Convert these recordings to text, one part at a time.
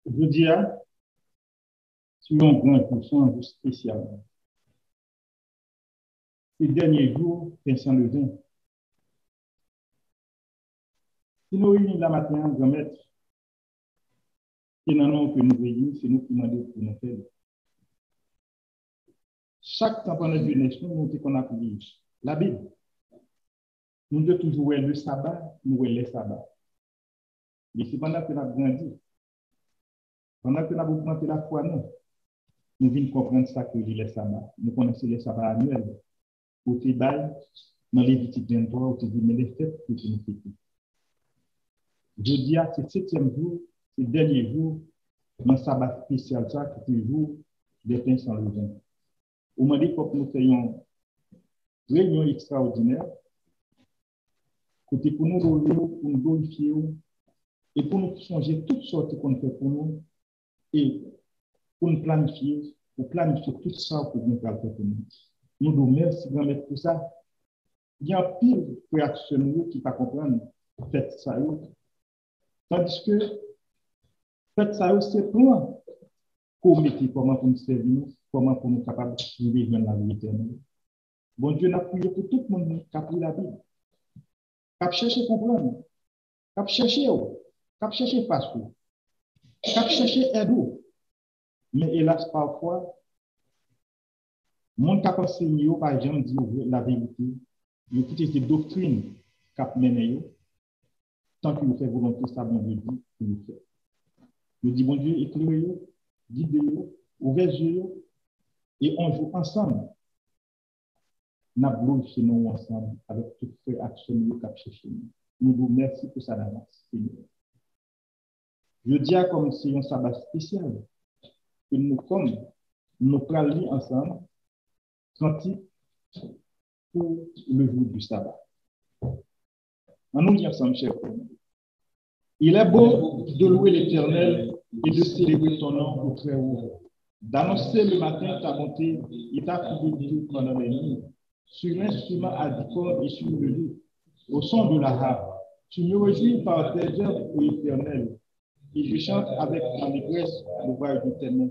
Je dis sur un grand pourcent spécial. Ces derniers jours, Vincent Levin, si nous réunissons la matin, grand maître, et non, non, que nous veillons, c'est nous qui demandons pour nous faire. Chaque temps pendant une jeunesse, nous montrons qu'on a appris la Bible. Nous devons toujours voir le sabbat, nous voyons les sabbats. Mais c'est pendant que nous avons grandi, pendant que nous avons augmenté la foi, nous venons comprendre ça que les sabbats. Nous connaissons les sabbats annuels. Au Tébaï, dans les Lévitique 23, au Tébaï, mais les fêtes que nous fêtons. Je dis à ce 7e jour, ce dernier jour, dans le sabbat spécial, ça, qui est le jour des pains sans levain. Au moment où nous faisons une réunion extraordinaire, côté pour nous relever, pour nous glorifier, et pour nous changer toutes sortes qu'on fait pour nous, et pour nous planifier, pour planifier tout ça pour nous faire pour nous. Nous nous remercions grand maître pour ça. Il y a un pire réaction qui ne pas comprendre faites ça. Tandis que faites ça, c'est plan pour mettre comment pour nous servir, comment pour nous capables de vivre dans la vie éternelle. Bon Dieu n'a prié pour tout le monde qui a pris la Bible. Qui a cherché comprendre, qui a cherché pasteur, qui a cherché aide. Mais hélas, parfois, le monde qui a enseigné, par exemple, dit la vérité, il faut des doctrines qui a mené, tant qu'il fait volonté, ça, bon Dieu dit, il le fait. Je dis, bon Dieu, éclairez-vous, guidez-vous, ouvrez les yeux, et on joue ensemble. Nous avons chez nous ensemble avec toutes les actions que nous avons cherché. Nous vous remercions pour ça d'avance, Seigneur. Je dis comme c'est un sabbat spécial que nous, comme nous parlons ensemble, cantique pour le jour du sabbat. En nous y ensemble, chers frères. Il est beau de louer l'Éternel et de célébrer ton nom au très haut, d'annoncer le matin ta bonté et ta fidélité pendant les nuits, sur l'instrument à discorde et sur le lit, au son de la harpe. Tu me réjouis par tes œuvres, ô Éternel, et je chante avec allégresse l'ouvrage de tes mains.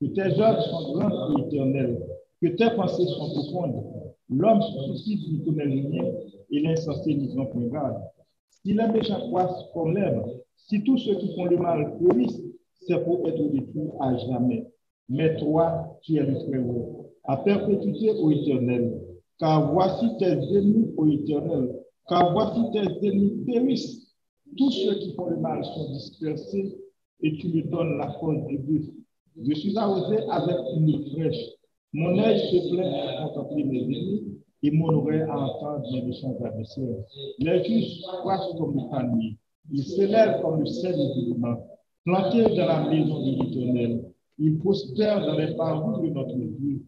Que tes œuvres sont grandes, ô Éternel, que tes pensées sont profondes. L'homme se soucie du connaît le mien, et l'insensé n'y prend point garde. Si les méchants croissent comme l'herbe, si tous ceux qui font le mal périssent, c'est pour être détruits à jamais. Mais toi, tu es le Très-Haut, à perpétuité, ô Éternel. Car voici tes ennemis, ô Éternel, car voici tes ennemis périssent. Tous ceux qui font le mal sont dispersés, et tu me donnes la cause du but. Je suis arrosé avec une fraîche. Mon œil se plaît à contempler mes ennemis, et mon oreille à entendre mes méchants adversaires. Les justes croissent comme le palmier. Ils s'élèvent comme le sel du firmament. Plantés dans la maison de l'Éternel, ils prospèrent dans les parvis de notre Dieu.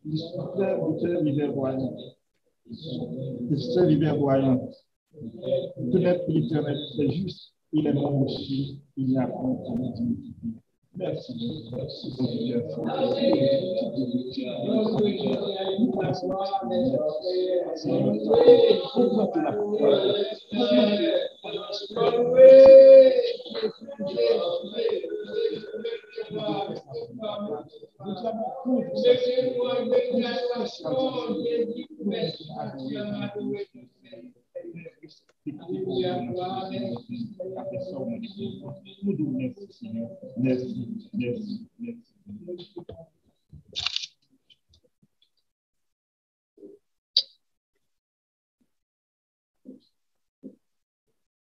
Ils prospèrent de tel l'hiver voyant. Connaître l'Éternel, c'est juste. Il est mon aussi. Il n'y a point à me. Merci.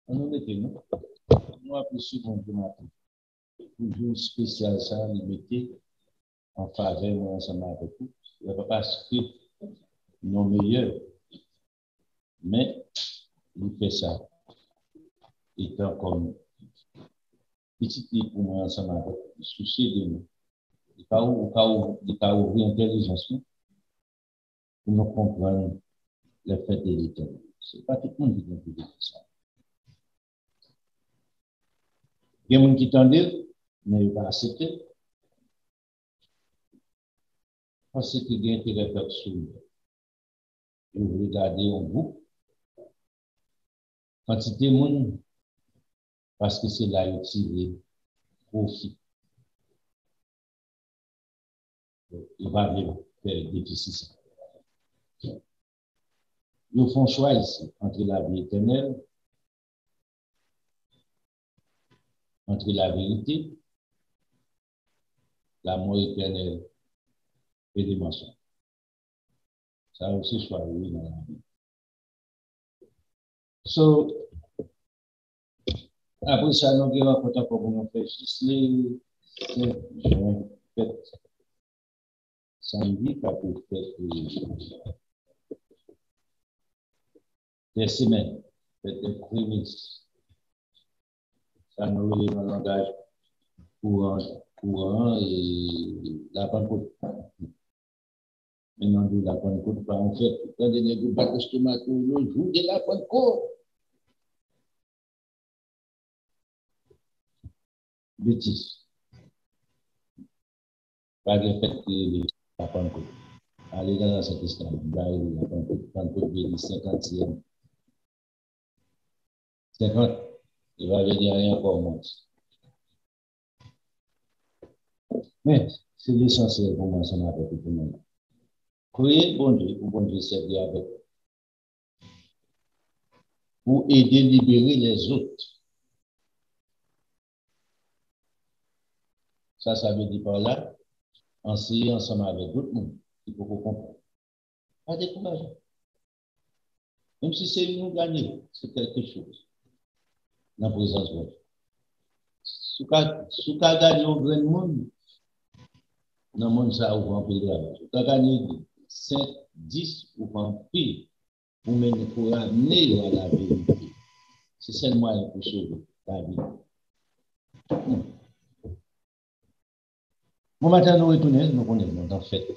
On était nous. Nous avons souvent matin. Toujours spécial ça, nous mettez en faveur ensemble avec vous. Il n'y a pas parce que nous meilleurs, mais il fait ça étant comme petit pour moi ensemble avec vous, soucier de nous. Il pas ouvrir l'intelligence pour nous comprendre le fait de l'éternel. Ce n'est pas tout le monde qui comprend ça. Il y a des gens qui tendent, mais ils ne vont pas accepter. Parce qu'il y a intérêt à faire vous regardez en groupe. Quantité de monde, parce que c'est là où il profit Il va faire déficit. Ils font choix ici entre la vie éternelle, entre la vérité, l'amour éternel et les mensonges. Ça aussi choix oui dans la vie. So, après ça, nous avons rencontré pour nous faire juste les fêtes samedi, pas pour faire des semaines, des prémices. Ça nous relève dans le langage courant et la Pentecôte. Maintenant, la Pentecôte, en fait, quand les nègres battent l'estomac, le jour de la Pentecôte. Bêtise. Pas de fait que la Pentecôte. Allez dans l'Ancien Testament, la Pentecôte veut dire 50e. 50, il va venir rien encore moins. Mais c'est l'essentiel pour moi, ça m'a fait tout le monde. Croyez bon Dieu, pour bon Dieu servir avec. Pour aider, libérer les autres. Ça veut dire par là, enseigner ensemble avec d'autres mondes. Il faut qu'on comprenne. Pas décourager. Même si c'est nous gagner, c'est quelque chose. Dans la présence de Dieu. Si tu as gagné un grand monde, dans le monde, ça ouvre un peu de travail. Si tu as gagné 5, 10 ou un pire, pour mener pour amener à la vérité. C'est seulement un pour sauver la vie. Bon matin, nous retournons, nous connaissons dans la fête.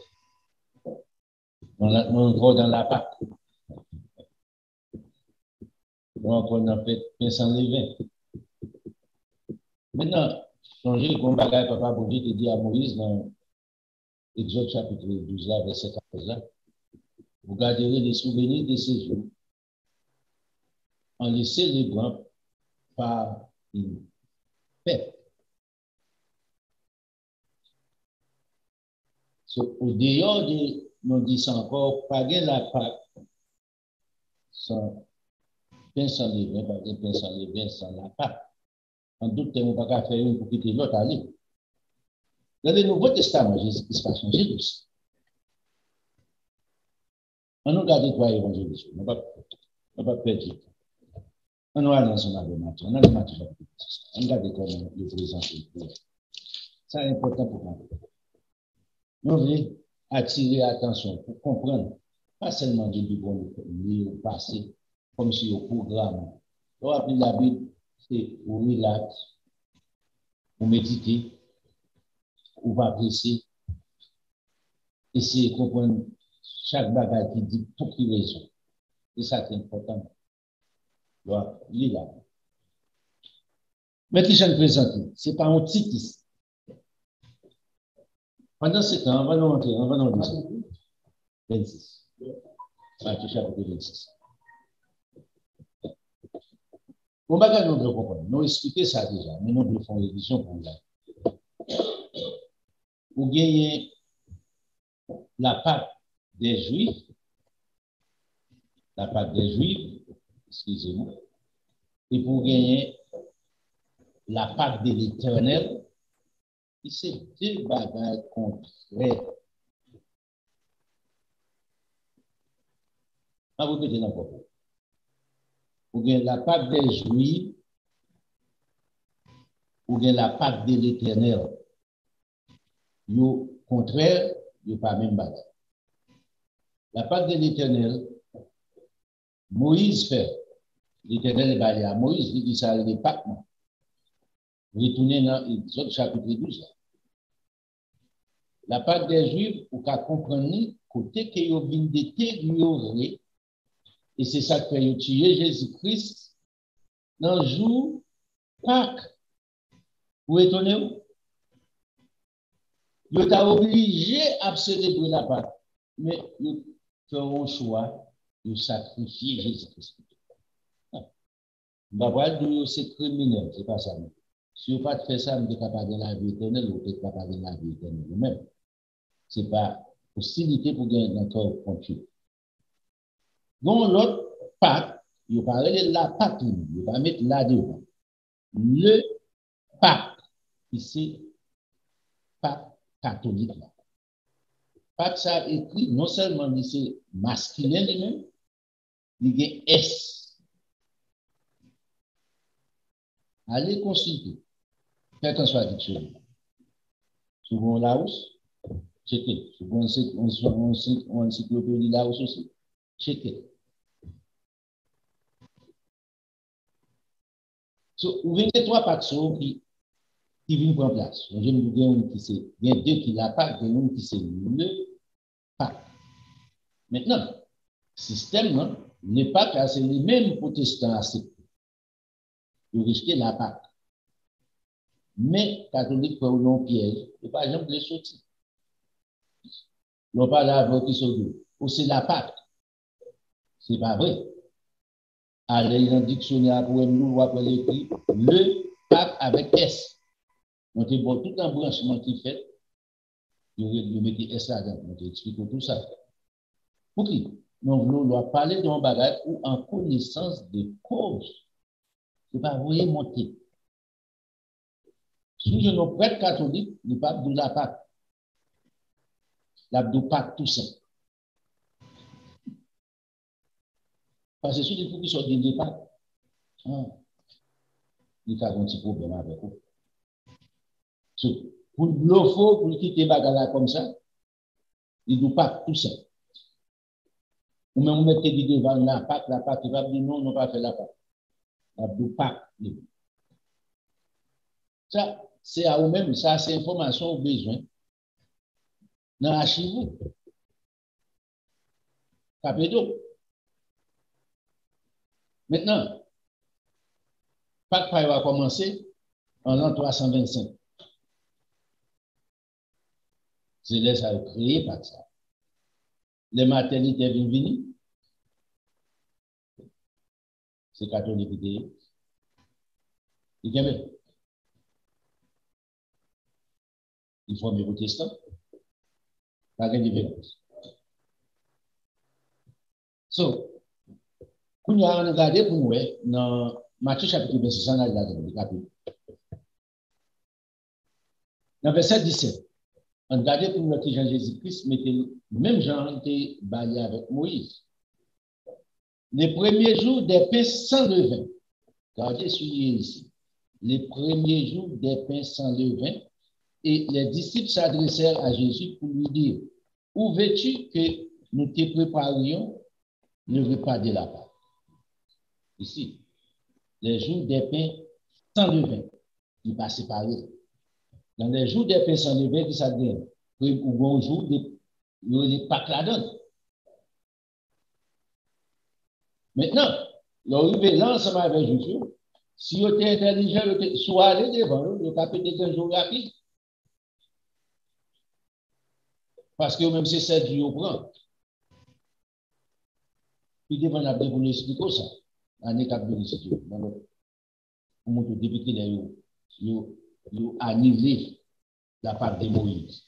Nous entrons dans la Pâque. Nous entrons dans la fête, pensant les vins. Maintenant, changez le bagage, papa, pour Dieu te dit à Moïse dans Exode chapitre 12, verset 14, vous garderez les souvenirs de ces jours en les célébrant par une fête. Au dehors de, nous disons encore, pas de la Pâque sans pain sans levain, pas de pain sans levain sans la Pâque. En doute, on ne peut pas faire une pour quitter l'autre aller. Dans le Nouveau Testament, Jésus-Christ va changer tout ça. On nous garde trois évangiles, on ne va pas perdre. On nous allons dans le match, on a le match. On garde comment le président. Ça est important pour nous. Nous voulons attirer l'attention pour comprendre, pas seulement du bon livre passé, comme si au programme. On va appeler la Bible, c'est pour relax, pour méditer, pour apprécier, essayer de comprendre chaque bagage qui dit pour qui raison. C'est ça qui est important. On doit lire là. Mais qui j'aime présenter, ce n'est pas un titre. Pendant ce temps, on va nous montrer, on va nous dire 26. Matthieu chapitre 26. On va nous comprendre. Nous expliquer ça déjà, mais nous devons faire une révision pour là. Pour gagner la Pâque des Juifs, excusez-moi, et pour gagner la Pâque de l'Éternel, c'est deux bagages contraires. On va vous dire n'importe quoi. Ou bien la Pâque des Juifs, ou bien la Pâque de l'Éternel. Au contraire, il n'y a pas même bagaille. La Pâque de l'Éternel, Moïse fait. L'Éternel est balé à Moïse, il dit ça, il n'est pas. Retournez dans Exode chapitre 12. La Pâque des Juifs, pour qu'à comprendre, côté que vous venez de détériorer, et c'est ça que fait tuer Jésus-Christ dans le jour Pâques. Vous étonnez-vous? Vous êtes obligé à célébrer la Pâque, mais ils feront le choix de sacrifier Jésus-Christ. Bah, voilà, c'est criminel, c'est pas ça. Si vous ne faites pas ça, vous n'êtes pas capable de la vie éternelle, vous n'êtes pas capable de la vie éternelle vous-même. Ce n'est pas possibilité pour gagner encore contrôle. Donc, l'autre Pâques, il va parler de la Pâque, il va mettre là devant. Le Pâque, ici, Pâque catholique. Pâque, ça écrit, non seulement c'est masculin lui-même, il y a S. Allez consulter. Faites attention à quelque chose. Souvent Laos, checkez. Souvent on encyclopédie Laos aussi. Checkez. So, vous avez trois pactions qui viennent prendre place. Je vais vous dire il y a deux qui la Pâque, et une qui c'est le Pâque. Maintenant, le système, le Pâque, c'est les mêmes protestants acceptés. Ils rejetent la Pâque. Mais catholiques pour non piège, et par exemple les sorties. L'on parle avec qui sont deux. Ou c'est la Pâque. C'est pas vrai. Allez dans le dictionnaire pour nous, après l'écrit, le Pâque avec S. Donc, bon, tout un branchement qui fait, vous mettez S là-dedans, on explique tout ça. Pour qui? Donc, nous doit parler d'un bagage ou en connaissance de cause. C'est pas vous monter. Si je ne prêtre catholique, le pape de la Pâque. L'abdou Pâque tout ça. Parce que si il faut qu'ils soient des Pâques, il y a un petit problème avec vous. Pour le faux, pour quitter bagala comme ça, il ne pas tout ça. Ou même vous mettez devant la Pâque, il va dire non, on n'a pas fait la Pâque. L'abdou Pâque. Ça, c'est à vous-même, ça, c'est information au besoin. Dans l'archive, Capédo. Maintenant, Pâque va commencer en l'an 325. C'est là ça a créé par ça. Les maternités viennent venir. C'est catholique qui il faut mes protestants. Pas de différence. So, quand nous avons regardé pour nous, dans Matthieu chapitre 26, on a regardé. Dans verset 17, on regarde pour nous que Jean-Jésus-Christ mettait même Jean était baillé avec Moïse. Les premiers jours des pains sans levain. Regardez celui ici. Les premiers jours des pains sans levain. Et les disciples s'adressèrent à Jésus pour lui dire, où veux-tu que nous te préparions le repas de la Pâque? Ici, les jours des pains sans levain, il va séparer. Dans les jours des pains sans levain, qui ça donne? Ou bon jour, les Pâques la donne. Maintenant, l'arrivée là, ensemble avec Jésus, si vous êtes intelligent, soit aller devant, vous avez peut-être un jour rapide. Parce que même si c'est 7 jours, on prend. Puis devant la Bible, vous expliquez ça. L'année 4 de pour montrer depuis qu'il a annulé la part de Moïse.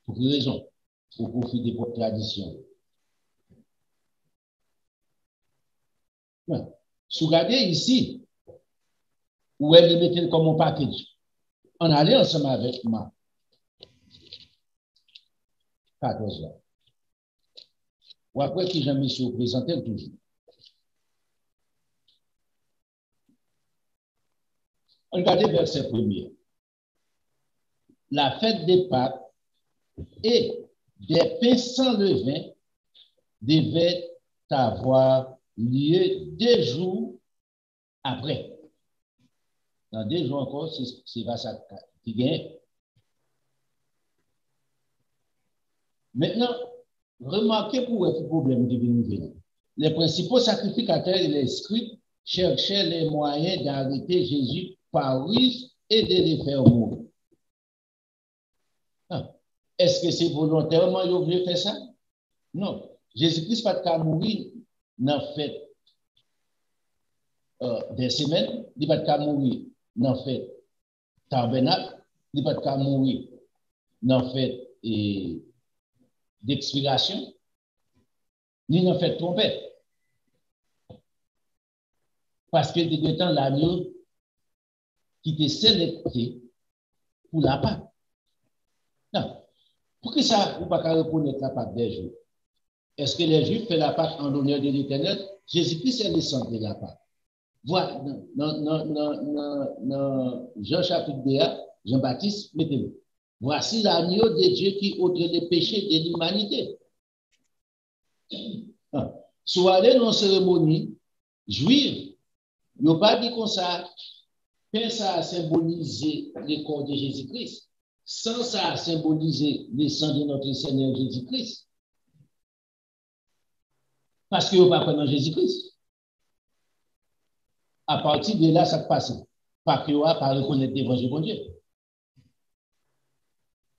Pour quelle raison? Pour profiter de votre tradition. Si vous regardez ici, où elle mettait comme un package, on allait ensemble avec Marc. 14 ans. Ou après que Jean-Michel vous présentait toujours. Regardez verset 1er. La fête des Pâques et des pains sans levain devait avoir lieu 2 jours après. Dans 2 jours encore, c'est ça qui gagne. Maintenant, remarquez pour le problème qui vient nous venir. Les principaux sacrificateurs et les scribes cherchaient les moyens d'arrêter Jésus par ruse et de le faire mourir. Est-ce que c'est volontairement qu'ils veulent faire ça? Non. Jésus-Christ n'a pas mourir dans fait des semaines, il n'a pas mourir dans fait tabernacle, il n'a pas mourir dans fait d'expiration, ni dans fête trompette. Parce que de temps l'agneau qui était sélecté pour la Pâque. Non. Pour que ça, vous ne pouvez pas reconnaître la Pâque des Juifs? Est-ce que les Juifs font la Pâque en l'honneur de l'Éternel? Jésus-Christ est le centre de la Pâque. Voilà, dans Jean chapitre 2, Jean-Baptiste, mettez-le. Voici l'agneau de Dieu qui ôte les péchés de l'humanité. Soit allé dans une cérémonie juive, il n'y a pas dit comme ça, ça a symbolisé le corps de Jésus-Christ, sans ça a symbolisé le sang de notre Seigneur Jésus-Christ. Parce qu'il n'y a pas pris dans Jésus-Christ. À partir de là, ça passe. Parce qu'il n'y a pas reconnaître l'évangile de Dieu.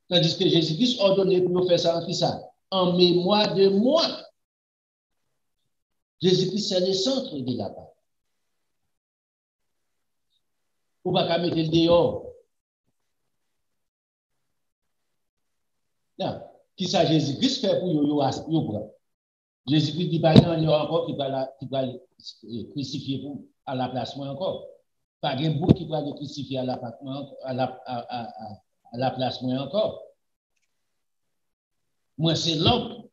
Tandis que Jésus-Christ a ordonné pour nous faire ça en qui ça? En mémoire de moi. Jésus-Christ, c'est le centre de la Pâque. Ou pas qu'à mettre le dehors. Qui ça Jésus-Christ fait pour yo Jésus-Christ dit pas il y a encore qui va crucifier pour à la place moi encore. Pas un bout qui va le crucifier à la place moi encore. Moi c'est l'homme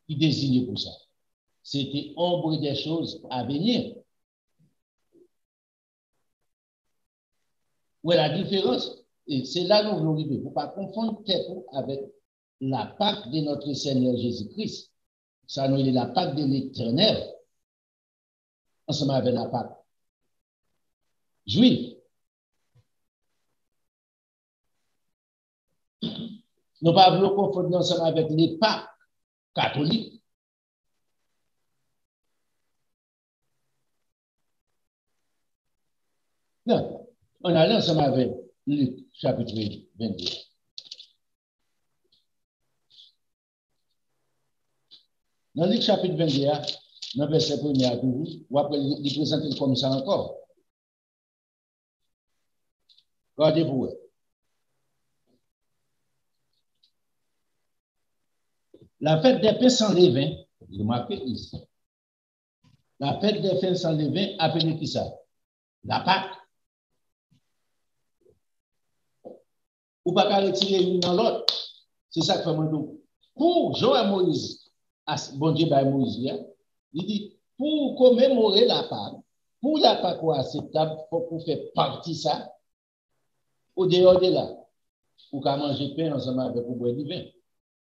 qui désigne pour ça. C'était ombre des choses à venir. Où est la différence? Et c'est là que nous voulons arriver. Il ne faut pas confondre quelque avec la Pâque de notre Seigneur Jésus-Christ. Ça nous est la Pâque de l'Éternel. Ensemble avec la Pâque juive. Nous ne pas voulons confondre ensemble avec les Pâques catholiques. Non, on allait ensemble avec Luc, chapitre 22. Dans Luc, chapitre 22, dans le verset 1er à toujours, ou après, il présente comme ça encore. Regardez-vous. La fête des pains sans levain, remarquez ici. La fête des pains sans levain, appelée qui ça? La Pâque. Ou pas qu'à retirer l'une dans l'autre. C'est ça que fait mon. Pour Joël Moïse, bon Dieu, Moïse, il dit, pour commémorer la Pâque, pour la Pâque acceptable, il faut qu'on fasse partie ça, au dehors de là, pour qu'à manger pain ensemble avec vous boire du vin,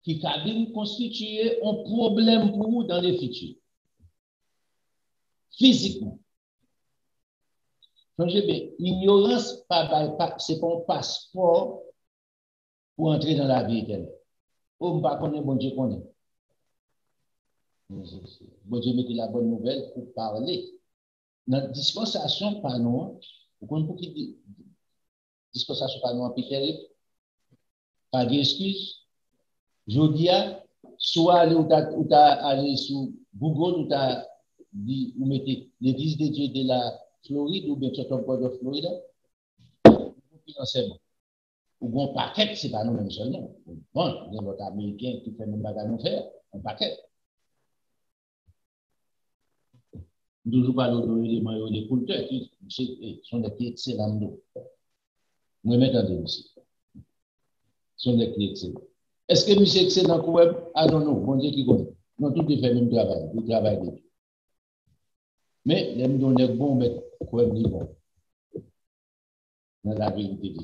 qui cabine constituer un problème pour vous dans le futur. Physiquement. Donc, l'ignorance, c'est pas un passeport pour entrer dans la vie éternelle. On ne pas connaître, bon Dieu connaît. Bon Dieu mettez la bonne nouvelle pour parler. Notre dispensation par nous, vous comprenez pour qui dit dispensation par nous en terrible, pas d'excuse. Je dis, soit aller ou aller sur Google, ou dit, vous mettez l'église de Dieu de la Floride, ou bien Church God of Florida, financièrement. Ou bon paquet, c'est pas nous-mêmes seulement. Bon, il y a l'autre américain qui fait même bagarre nous faire, un paquet. Nous toujours pas l'élément des culteurs qui sont des pieds excellents d'eau. Moi, m'entendez aussi. Sont des pieds excellents. Est-ce que monsieur excellent pour web? Ah non, non, bon Dieu qui connaît. Non, tout est fait le même travail, le travail de Dieu. Mais les gens sont bons, mais quoi est bon? Dans la vérité.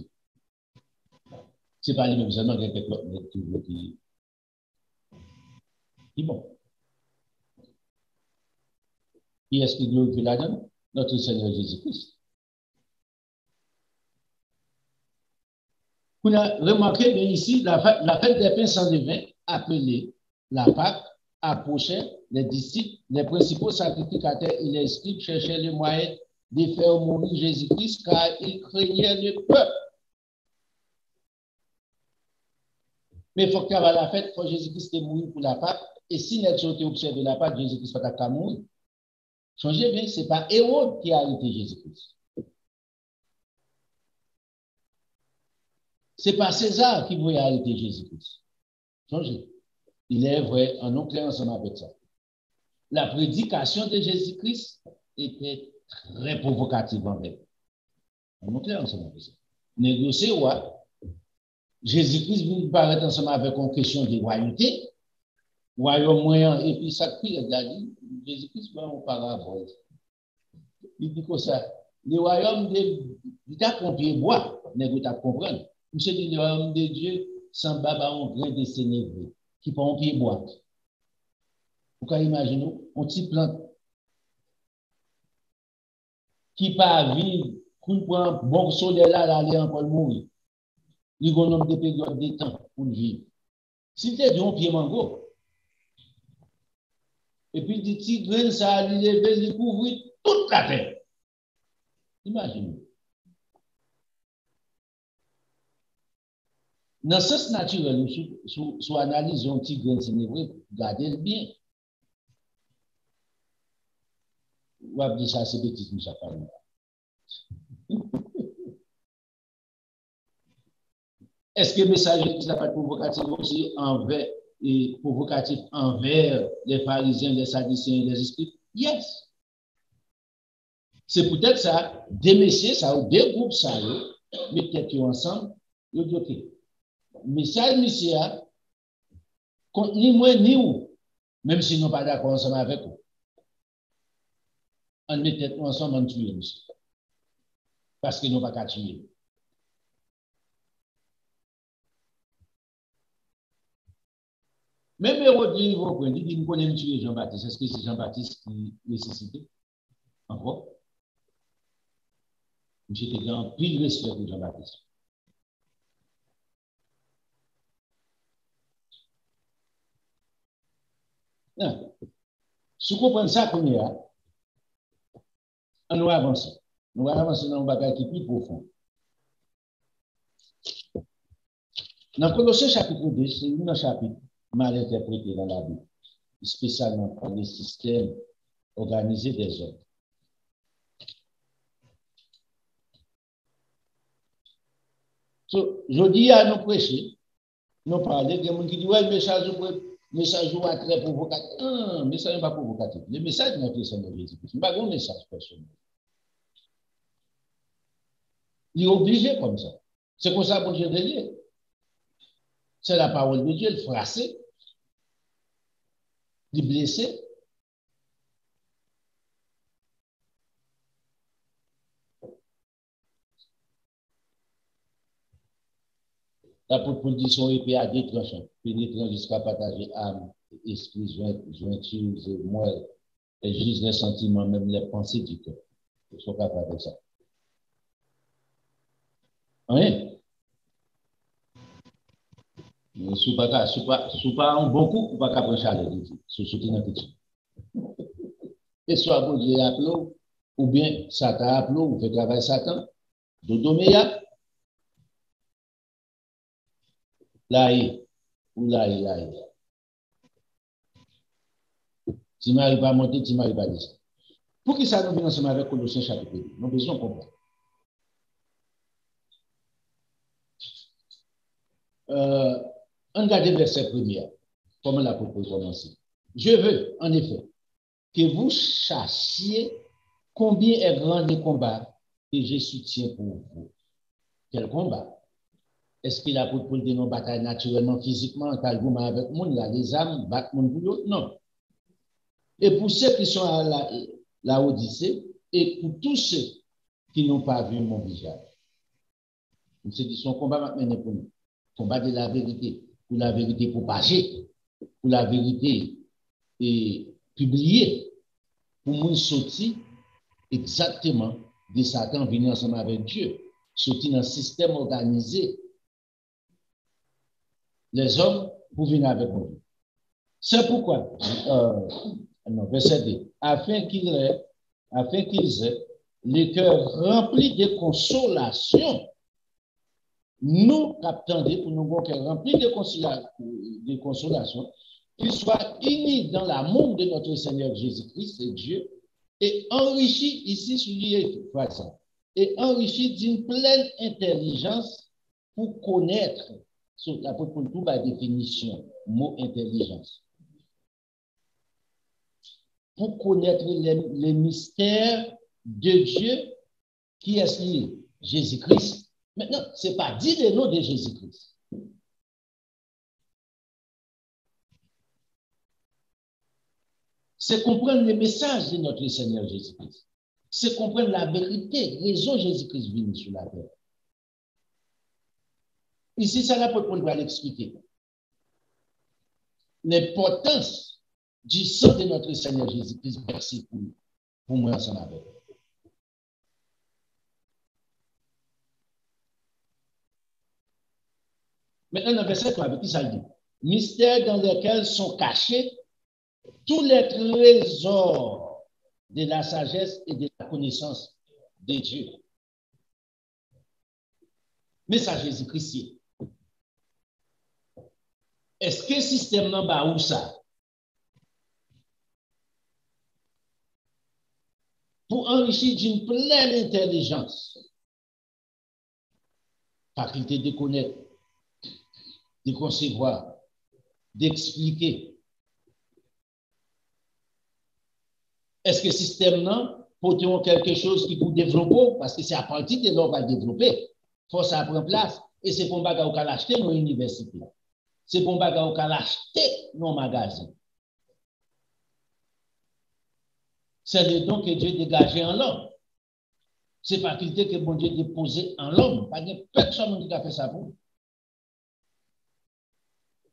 Ce n'est pas les mêmes seulement qu'il y a quelqu'un qui est bon. Qui est-ce qui glorifie la donne? Notre Seigneur Jésus-Christ. Vous avez remarqué bien ici, la fête des pains sans levain, appelée la Pâque, approchait les disciples, les principaux sacrificateurs et les scribes cherchaient le moyen de faire mourir Jésus-Christ car ils craignaient le peuple. Mais il faut qu'il y ait la fête, il faut que Jésus-Christ mourir pour la Pâque. Et si nous avons observé la Pâque, Jésus-Christ va pas mourir. Changez bien, ce n'est pas Hérode qui a arrêté Jésus-Christ. Ce n'est pas César qui voulait arrêter Jésus-Christ. Changez. il est vrai, en nous clair ensemble avec ça. La prédication de Jésus-Christ était très provocative en fait. En nous clair ensemble avec ça. Négocier, ouais. Jésus-Christ vient paraître ensemble avec une question de royauté, royaume moyen, et puis ça crie, il a dit, Jésus-Christ va en parabole. Il dit que ça, le royaume de l'État pompier bois, n'est-ce pas comprendre? Monsieur dit le royaume de Dieu, sans baba un grain de sénévé, qui pompier bois. Vous pouvez imaginer, on petite plante qui part vivre, qui prend un bon soleil là, aller encore mourir. Il y a un nombre de périodes de temps pour vivre. Si tu es un pied mango, et puis des petits grains, ça a levé, il couvre toute la terre. Imaginez. Dans ce sens naturel, si analyse un petit grain, c'est vrai, regardez bien. Ou à dire ça, c'est petit, nous ça parle. Est-ce que le message n'est pas provocatif aussi envers les pharisiens, les sadducéens et les esprits? Yes. C'est peut-être ça, des messieurs, ça, ou des groupes, ça, mettez-vous ensemble, vous dites, OK, message, monsieur, ni moi, ni vous, même si nous ne sommes pas d'accord ensemble avec vous. On mettez nous ensemble, on tue, monsieur. Parce que nous ne sommes pas tuer. Même Hérode, il dit nous connaissons tuer Jean-Baptiste. Est-ce que c'est Jean-Baptiste qui nécessite? Encore? J'étais dans pile respect pour Jean-Baptiste. Si vous comprenez ça, on va avancer. On va avancer dans un bagage qui est plus profond. Dans Colossiens chapitre 2, c'est un chapitre mal interprété dans la Bible, spécialement par les systèmes organisés des hommes. Je dis à nos prêchés, nous parler, il y a des gens qui disent, ouais, le message est très provocatif. Non, le message n'est pas provocatif. Le message n'est pas Jésus-Christ. Ce n'est pas un message personnel. Il est obligé comme ça. C'est comme ça que Dieu dit. C'est la parole de Dieu, le frappé, le blessé. L'apôtre Paul dit son épée à deux tranchants, pénétrant jusqu'à partager âme, esprit, jointure, moelle, et juge les sentiments, même les pensées du cœur. Ils sont capables de ça. Hein? Si vous pas un bon coup, vous ne pouvez pas prêcher à l'église. C'est ce qui est petit. Et soit vous Dieu appelé, ou bien Satan appelé, ou fait travailler Satan, dodo meya, là, ou là. Tu m'arrives pas à monter, tu m'arrives pas à descendre. Pour que ça nous vienne ensemble avec Colossiens chapitre 2, nous avons besoin de comprendre. On regarde le verset premier, comment l'apôtre peut commencer. Je veux, en effet, que vous sachiez combien est grand le combat que je soutiens pour vous. Quel combat? Est-ce qu'il a pour des nos batailles naturellement, physiquement, en argument avec le monde, là, les âmes battent le monde? Non. Et pour ceux qui sont à la Odyssée, et pour tous ceux qui n'ont pas vu mon visage. C'est son combat maintenant pour nous. Combat de la vérité. Pour la vérité propagée. Pour la vérité et publiée. Pour nous sortir exactement de Satan venir ensemble avec Dieu. Sortir dans un système organisé. Les hommes pour venir avec nous. C'est pourquoi, verset 2, afin qu'ils aient le cœur rempli de consolation, nous attendons pour nous avoir cœur rempli de consolation, qu'ils soient unis dans l'amour de notre Seigneur Jésus-Christ et Dieu, et enrichis, ici souligné et enrichis d'une pleine intelligence pour connaître So, l'apôtre Paul tout par définition, mot intelligence. Pour connaître les mystères de Dieu, qui est lié? Jésus-Christ. Maintenant, ce n'est pas dire le nom de Jésus-Christ. C'est comprendre le message de notre Seigneur Jésus-Christ. C'est comprendre la vérité, raison Jésus-Christ venu sur la terre. Ici, ça l'apôtre Paul doit l'expliquer. L'importance du sang de notre Seigneur Jésus-Christ versé pour moi ensemble avec. Maintenant, dans le verset 3, avec qui ça dit? Mystères dans lesquels sont cachés tous les trésors de la sagesse et de la connaissance de Dieu. Message Jésus-Christ. Est-ce que le système n'a pas où ça? Pour enrichir d'une pleine intelligence, faculté de connaître, de concevoir, d'expliquer. Est-ce que le système n'a pas quelque chose qui peut développer? Parce que c'est à partir de là qu'on va développer. Il faut ça prendre place. Et c'est pour ça qu'on va l'acheter dans l'université. C'est pour ça qu'on va l'acheter dans le magasin. C'est le don que Dieu dégagé en l'homme. C'est faculté que bon Dieu déposé en l'homme. Pas de personne qui a fait ça pour.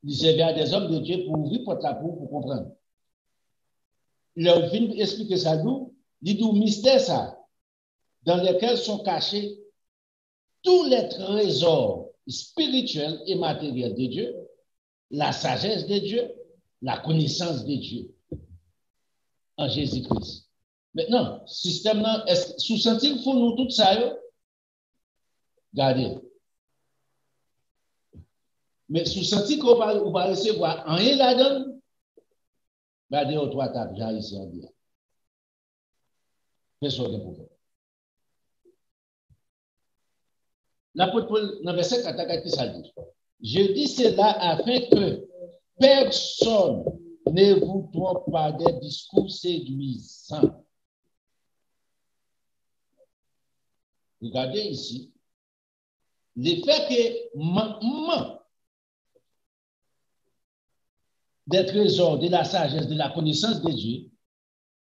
Il servait à des hommes de Dieu pour ouvrir porte la pour comprendre. Leur vient expliquer ça d'où? Il dit mystère ça, dans lesquels sont cachés tous les trésors spirituels et matériels de Dieu, la sagesse de Dieu, la connaissance de Dieu en Jésus-Christ. Maintenant, système là, sous-sentir il faut nous tout ça, regardez. Mais sous-sentir qu'on va recevoir rien là-dedans, regardez aux trois tables, j'ai ici en dire. Personne ne peut faire. L'apôtre Paul, dans le verset 4, ça dit, je dis cela afin que personne ne vous trompe par des discours séduisants. Regardez ici, le fait que manquement des trésors, de la sagesse, de la connaissance de Dieu,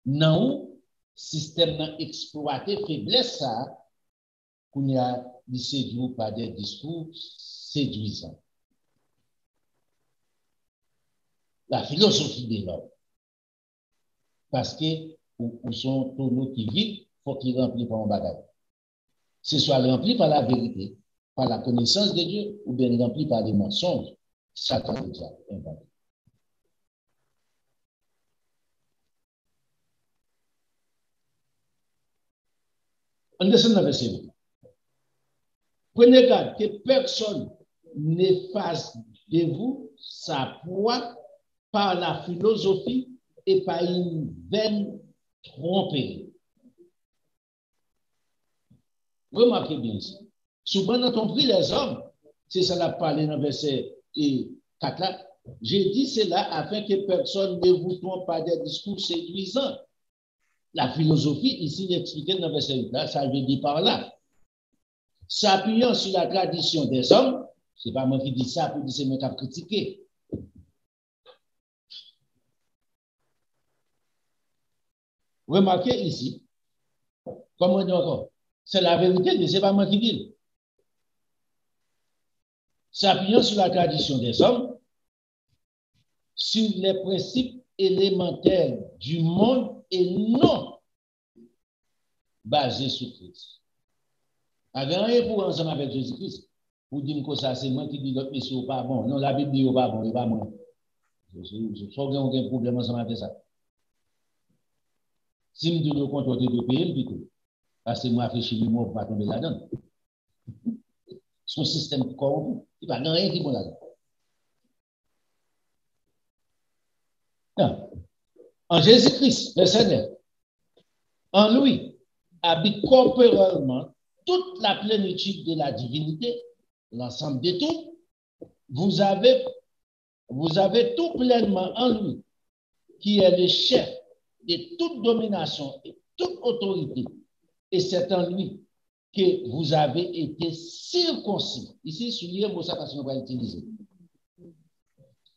non, système n'a exploité faiblesse ça, qu'on y a séduit par des discours séduisants. La philosophie de l'homme. Parce que où sont tonneaux qui vivent, il faut qu'ils remplissent par un bagage. Ce soit rempli par la vérité, par la connaissance de Dieu, ou bien rempli par des mensonges. Satan est déjà inventé. On descend dans le verset 8. Prenez garde que personne ne fasse de vous sa proie par la philosophie et par une vaine tromperie. Remarquez bien ça. Souvent, quand on prie les hommes, c'est ça l'a parlé dans le verset 4 là. J'ai dit cela afin que personne ne vous trompe par des discours séduisants. La philosophie, ici, il expliqué dans le verset 8 là, ça veut dire par là. S'appuyant sur la tradition des hommes, ce n'est pas moi qui dis ça pour dire c'est moi qui a critiqué. Remarquez ici, comme on dit encore, c'est la vérité, mais ce n'est pas moi qui dis. S'appuyant sur la tradition des hommes, sur les principes élémentaires du monde et non basés sur Christ. Avec rien pour ensemble avec Jésus-Christ. Pour dire que ça, c'est moi qui dis l'autre monsieur pas bon. Non, la Bible dit pas bon, il pas moi. Je faut qu'il y ait un problème ensemble avec ça. Si nous devons contrôler de payer, plutôt. Parce que moi, je fais chez moi pour pas tomber là-dedans. Son système corrompu. Il n'y a rien qui est bon là-dedans. En Jésus-Christ, le Seigneur, en lui, habite corporellement toute la plénitude de la divinité, l'ensemble de tout, vous avez tout pleinement en lui, qui est le chef de toute domination et toute autorité. Et c'est en lui que vous avez été circoncis. Ici, souligner le mot ça parce qu'on va l'utiliser.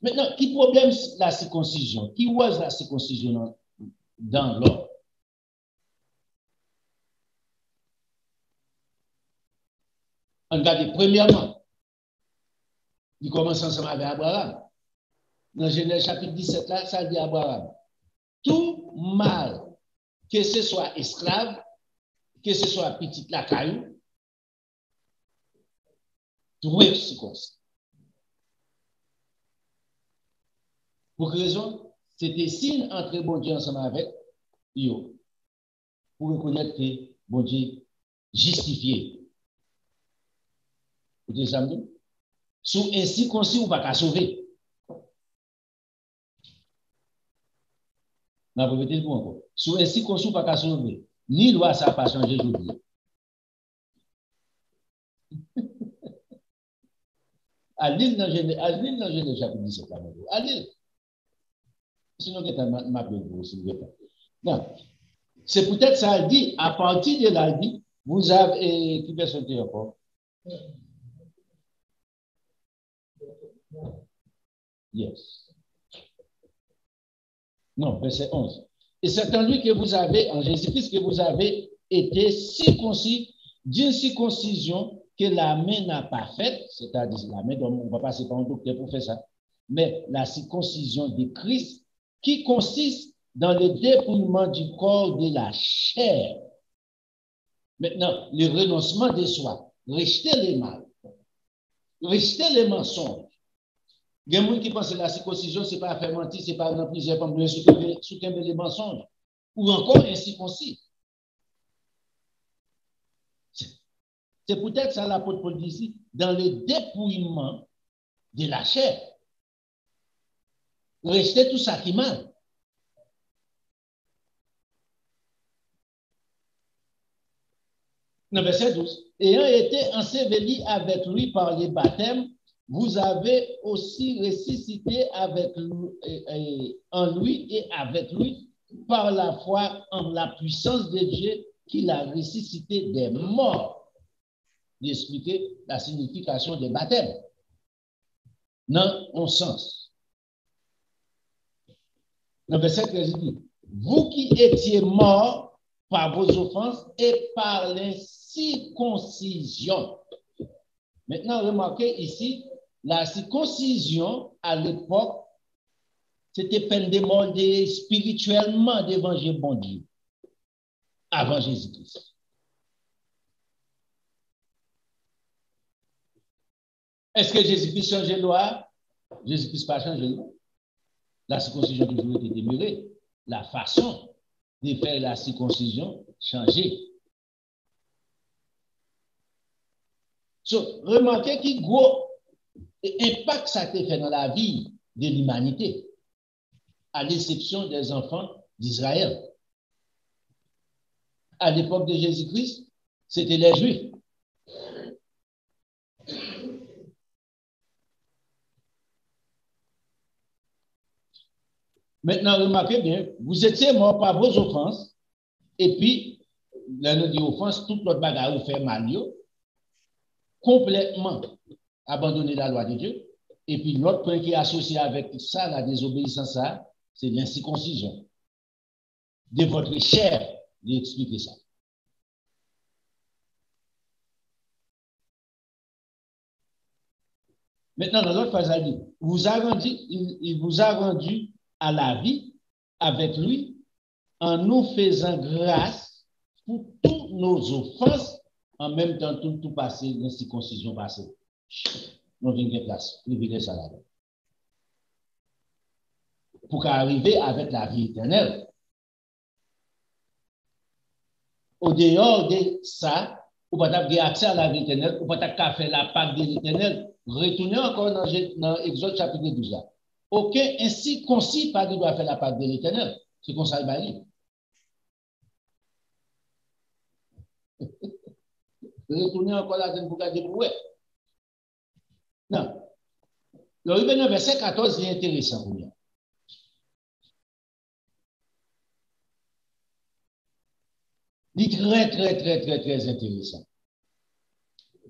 Maintenant, qui problème la circoncision? Qui was la circoncision dans l'ordre? On regarde premièrement, il commence ensemble avec Abraham. Dans Genèse chapitre 17, là, ça dit Abraham. Tout mâle, que ce soit esclave, que ce soit petit lacaille, doit être circoncis. Pour quelle raison? C'était signe entre bon Dieu ensemble avec eux, pour reconnaître que bon Dieu justifié. Vous avez ça? Sous ainsi concis, on ne va pas sauver. Non, vous mettez le point encore. Sous ainsi concis, on ne va pas sauver. Ni loi, ça n'a pas changé aujourd'hui. À l'île dans Genèse chapitre 17, à l'île. Sinon, je m'appelle vous, s'il vous plaît. Non. C'est peut-être ça dit, à partir de là, dit, vous avez. Qui peut sauter encore? Yes. Non, verset 11. Et c'est en lui que vous avez, en Jésus-Christ, que vous avez été circoncis d'une circoncision que la main n'a pas faite, c'est-à-dire la main, on va passer par un docteur pour faire ça, mais la circoncision de Christ qui consiste dans le dépouillement du corps de la chair. Maintenant, le renoncement de soi, rejeter les mal, rejeter les mensonges. Il y a des gens qui pensent que la circoncision, ce n'est pas faire mentir, ce n'est pas dans plusieurs formes de soutenir les mensonges, ou encore incirconcis. C'est peut-être ça l'apôtre Paul dit ici, dans le dépouillement de la chair. Rejeter tout ça qui est mal. Non, verset 12. Ayant été enseveli avec lui par les baptêmes, vous avez aussi ressuscité avec lui, en lui et avec lui par la foi en la puissance de Dieu qui l'a ressuscité des morts. D'expliquer la signification des baptêmes. Dans un sens. Dans verset 13, il dit, vous qui étiez morts par vos offenses et par l'incirconcision. Maintenant, remarquez ici, la circoncision, à l'époque, c'était peine de mort spirituellement devant bon Dieu, avant Jésus-Christ. Est-ce que Jésus-Christ change la loi? Jésus-Christ n'a pas changé la loi. La circoncision a toujours été demeurée. La façon de faire la circoncision changé. So, remarquez qu'il gros impact ça a été fait dans la vie de l'humanité, à l'exception des enfants d'Israël. À l'époque de Jésus-Christ, c'était les Juifs. Maintenant, remarquez bien, vous étiez morts par vos offenses, et puis, là, nous dit offense, toute notre bagarre vous fait mal, complètement abandonner la loi de Dieu. Et puis, l'autre point qui est associé avec ça, la désobéissance, c'est l'incirconcision de votre chair. J'ai expliqué ça. Maintenant, dans l'autre phrase, il vous a rendu à la vie avec lui en nous faisant grâce pour toutes nos offenses, en même temps tout passé, l'incirconcision passée. Nous venons de place, privilégier ça là-bas. Pour arriver avec la vie éternelle. Au dehors de ça, vous ne pouvez pas avoir accès à la vie éternelle, vous ne pouvez pas faire la Pâque de l'éternel. Retournez encore dans Exode chapitre 12. Là. Aucun incirconcis pas de doit faire la Pâque de l'éternel. C'est comme ça, il va dire. Retournez encore là pour garder pour eux. Non. Le verset 14 est intéressant pour nous. Il est très intéressant.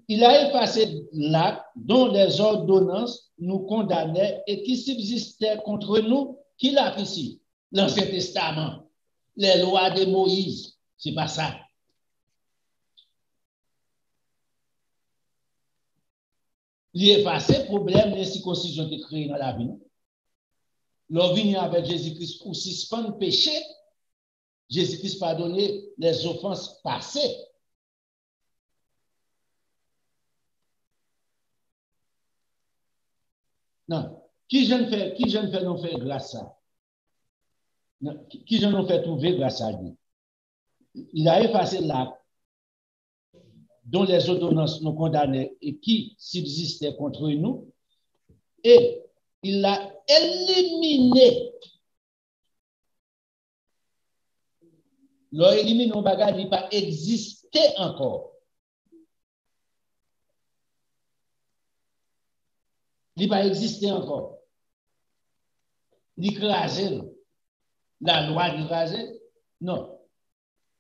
Il a effacé l'acte dont les ordonnances nous condamnaient et qui subsistait contre nous, qui l'a ici? L'Ancien Testament, les lois de Moïse. C'est pas ça. Il a effacé le problème de circoncision qui est créé dans la vie. L'orvigné avec Jésus-Christ pour suspendre le péché, Jésus-Christ pardonner les offenses passées. Non. Qui je ne fais non faire grâce à? Non. Qui je ne fais trouver grâce à lui? Il a effacé l'acte dont les ordonnances nous condamnaient et qui subsistait contre nous, et il l'a éliminé. L'on élimine un bagage, il n'a pas existé encore. Il n'a pas existé encore. Il écrasé. La loi d'écraser? Non.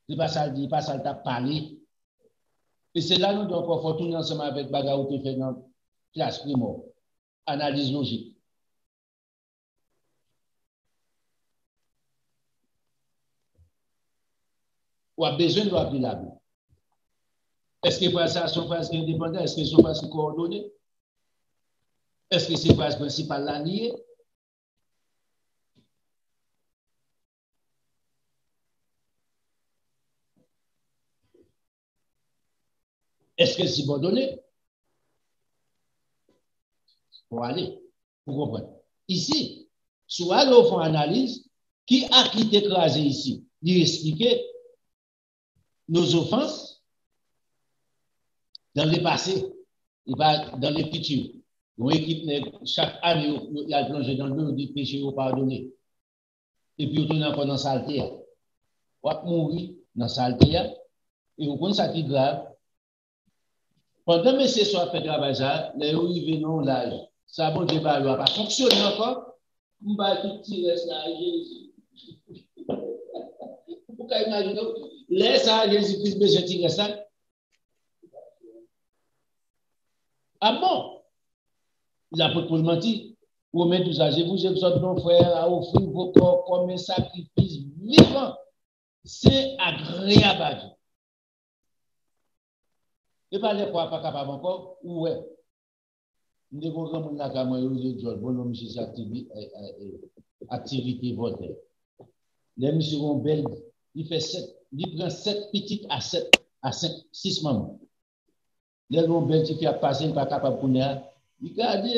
C'est pas ça, pas ça, t'a parlé. Et c'est là nous devons faire tourner ensemble avec bagage ou fait dans classe primo. Analyse logique. Ou a besoin de l'appeler la Bible. Est-ce que c'est ça son phase indépendante? Est-ce que c'est son phase coordonnée? Est-ce que c'est la phase principale la liée? Est-ce que c'est subordonné? Pour aller, pour comprendre. Ici, soit l'on fait analyse, qui a quitté écrasé ici? Il expliquer nos offenses dans le passé et pas dans le futur. Une équipe, chaque année, il a plongé dans le mur du péché au pardonné. Et puis, on tourne encore dans la saleté. On va mourir dans la saleté. Et on compte ça qui est grave. Pendant que ces soirs fait travail, les arrivés non l'âge, ça bon Dieu va pas fonctionner encore. On va tout tirer ça à Jésus. Pourquoi imaginer? Laisse à Jésus-Christ besoin de tirer ça. Ah bon? L'apôtre Paul mentit. Romains 12, je vous exhorte, nos frères, à offrir vos corps comme un sacrifice vivant. C'est agréable à Dieu. Et pas les fois pas capable encore, ouais. Nous devons comme la caméra de bonhomme chez activité Voltaire. Les messieurs sont belles, il fait 7, il prend 7 petites à 7, à 5, 6 membres. Les gens belles qui fait passer, pas capable pour nous. Regardez,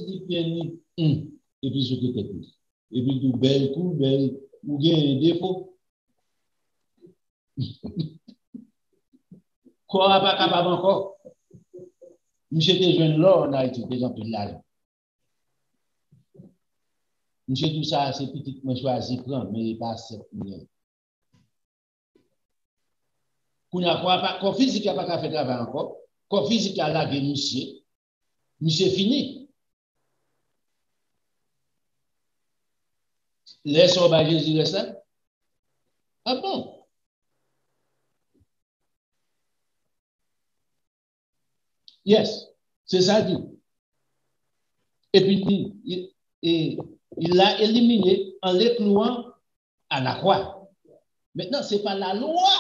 il pénit. Et puis ce qui est plus. Et puis tout belle, ou bien un défaut. Quoi, pas capable encore. Monsieur était jeune là, on a été des gens plus larges. Monsieur tout ça, c'est petit, moi choisi prendre, mais pas 7 millions. Qu'on a pas, qu'on physique n'a pas fait travail encore. Qu'on physique a lagué monsieur. Monsieur fini. Laisse au bas Jésus reste là. Ah bon? Yes, c'est ça dit. Et puis, il l'a éliminé en l'éclouant à la croix. Maintenant, ce n'est pas la loi.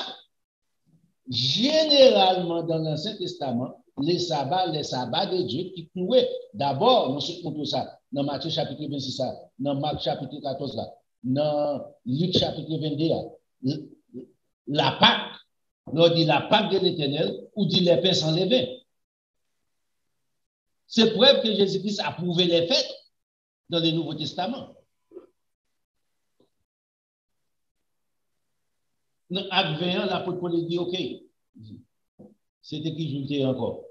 Généralement, dans l'Ancien Testament, les sabbats de Dieu qui clouaient. D'abord, nous sommes ça dans Matthieu chapitre 26, dans Marc chapitre 14, dans Luc chapitre 22. La Pâque, on dit la Pâque de l'Éternel, ou dit les pains sans levain. C'est preuve que Jésus-Christ a prouvé les faits dans le Nouveau Testament. Dans Acte 21, l'apôtre Paul dit, OK, c'était qui j'étais encore?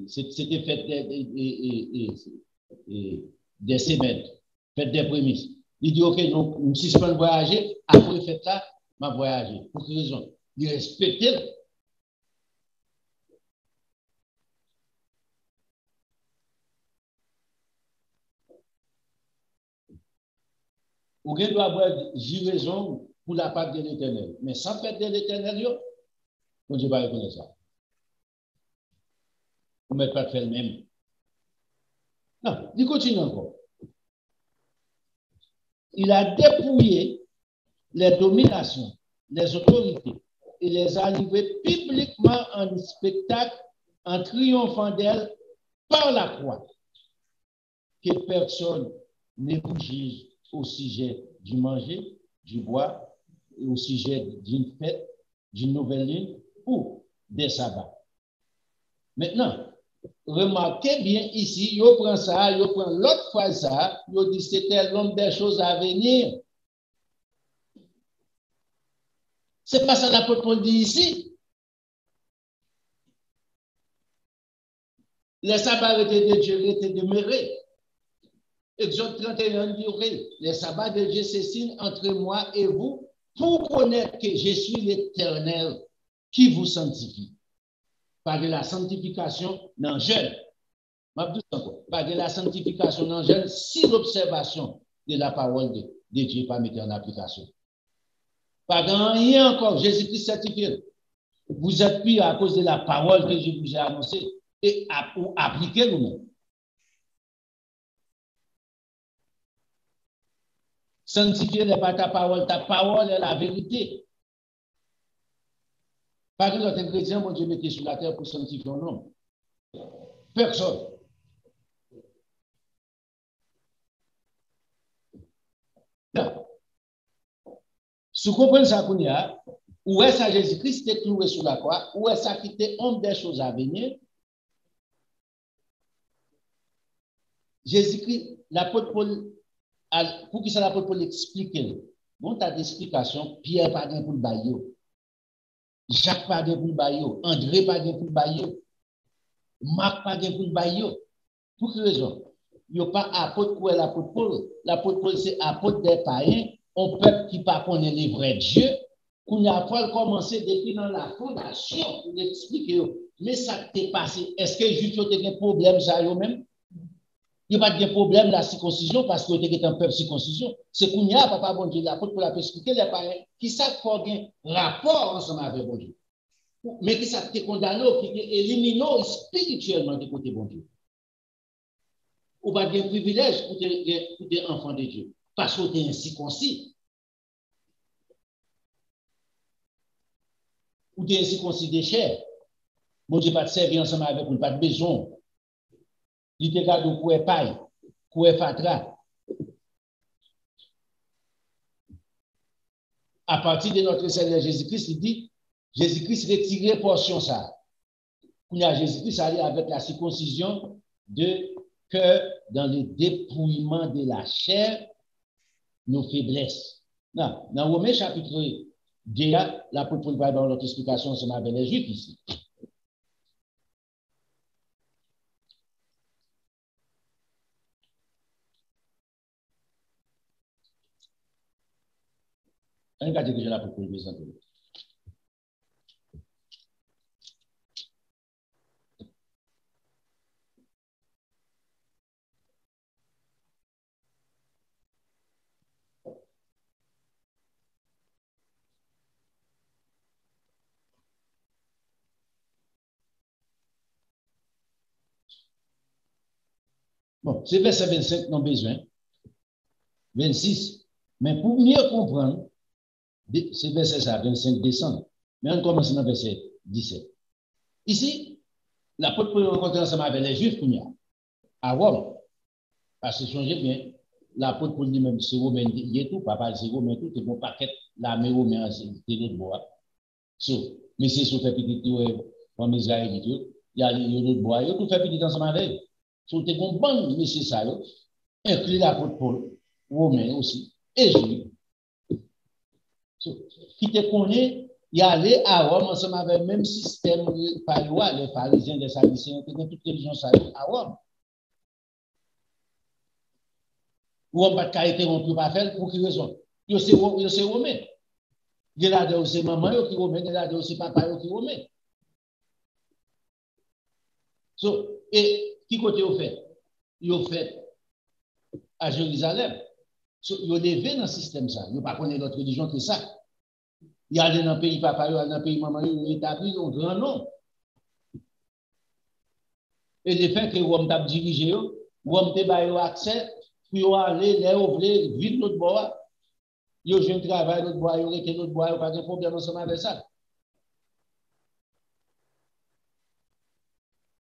C'était fait des semaines, fait des prémices. Il dit, OK, donc, si je peux voyager, après fait ça, je vais voyager. Pour quelle raison? Il respectait. Ou bien doit avoir raison pour la part de l'Éternel. Mais sans faire de l'Éternel, on ne peut pas reconnaître ça. On ne peut pas faire le même. Non, il continue encore. Il a dépouillé les dominations, les autorités et les a livrées publiquement en spectacle en triomphant d'elles par la croix. Que personne ne vous juge au sujet du manger, du boire, et au sujet d'une fête, d'une nouvelle lune ou des sabbats. Maintenant, remarquez bien ici, il prend ça, il prend l'autre phrase ça, il dit c'était l'homme des choses à venir. C'est pas ça l'apôtre Paul dit ici. Les sabbats étaient de Dieu, étaient demeurés. Exode 31 dit, les sabbats de Dieu, c'est signe entre moi et vous pour connaître que je suis l'Éternel qui vous sanctifie. Par de la sanctification dans jeûne. Par de la sanctification dans jeûne, si l'observation de la parole de Dieu n'est pas mise en application. Par rien encore, Jésus-Christ certifie. Vous êtes pris à cause de la parole que je vous ai annoncée et pour appliquer vous-même. Sanctifier n'est pas ta parole est la vérité. Par exemple, ingrédient, mon Dieu mettait sur la terre pour sanctifier un homme. Personne. Non. Si vous comprenez ça, où est-ce que Jésus-Christ était cloué sur la croix, où est-ce qu'il était homme des choses à venir, Jésus-Christ, l'apôtre Paul, pour que ça l'apôtre Paul explique, bon, tu as des explications, Pierre pas pour le baillot, Jacques pas pour le baillot, André pas pour le baillot, Marc pas pour le baillot. Pour quelle raison? Il n'y a pas apôtre pour l'apôtre Paul. L'apôtre Paul, c'est apôtre des païens, un peuple qui ne connaît pas les vrais dieux, qu'on a pas commencé depuis dans la fondation pour l'expliquer. Mais ça t'est passé. Est-ce que juste tu as des problèmes, ça eux-même? Il n'y a pas de problème de la circoncision parce que tu es un peuple circoncision. C'est qu'on y a, papa, bon Dieu, l'apôtre pour la expliquer les païens qui savent qu'il y a un rapport ensemble avec bon Dieu. Mais qui savent que condamné, qui élimine spirituellement de côté bon Dieu. Ou pas de privilège pour des enfants de Dieu. Parce que tu es incirconcis. Ou tu es incirconcis de chair. Mon Dieu, pas de servir ensemble avec vous, pas de besoin. Il te garde au coué paille, coué fatra. À partir de notre Seigneur Jésus-Christ, il dit, Jésus-Christ retirait portion ça. Il y a Jésus-Christ allé avec la circoncision de cœur dans le dépouillement de la chair, nos faiblesses. Non, dans Romains chapitre 2, l'apôtre Paul va dans notre explication, c'est avec les Juifs ici. Regardez que je l'apôtre Paul présente. Bon, c'est verset 25, non besoin. 26. Mais pour mieux comprendre, c'est verset 25 décembre. Mais on commence dans verset 17. Ici, l'apôtre Paul rencontre ensemble avec les Juifs à Rome. Parce que changez bien, l'apôtre Paul dit même, c'est Romain, il est tout, papa, c'est Romain tout, c'est bon paquet, l'armée romaine, c'est de bois. Mais c'est sur fait petit tout, comme Israël et tout, il y a l'autre bois, il y a tout fait petit ensemble avec. Sur tes bons bancs, mais c'est ça, inclut l'apôtre Paul, Romain aussi, et Juif. Qui te connaît, il y allait à Rome ensemble avec le même système par loi, les pharisiens, les sadducéens, toute religion à Rome. Ou on va pas interrompre pas faire pour quelle raison? Yo c'est romain. Il y a là c'est maman qui romain, il y a là c'est papa qui romain. So, et qui côté au fait? Il au fait à Jérusalem. Ils ont levé dans le système ça. Ils n'ont pas connu notre religion que ça. Ils allaient dans le pays papa, ils allaient dans le pays maman, ils ont établi un grand nom. Et le fait que Rome t'a dirigé, Rome t'a donné accès, pour aller, les ouvrir, vite l'autre bois. Ils ont un travail, l'autre bois, ils ont été l'autre bois, ils n'ont pas de problème ensemble avec ça.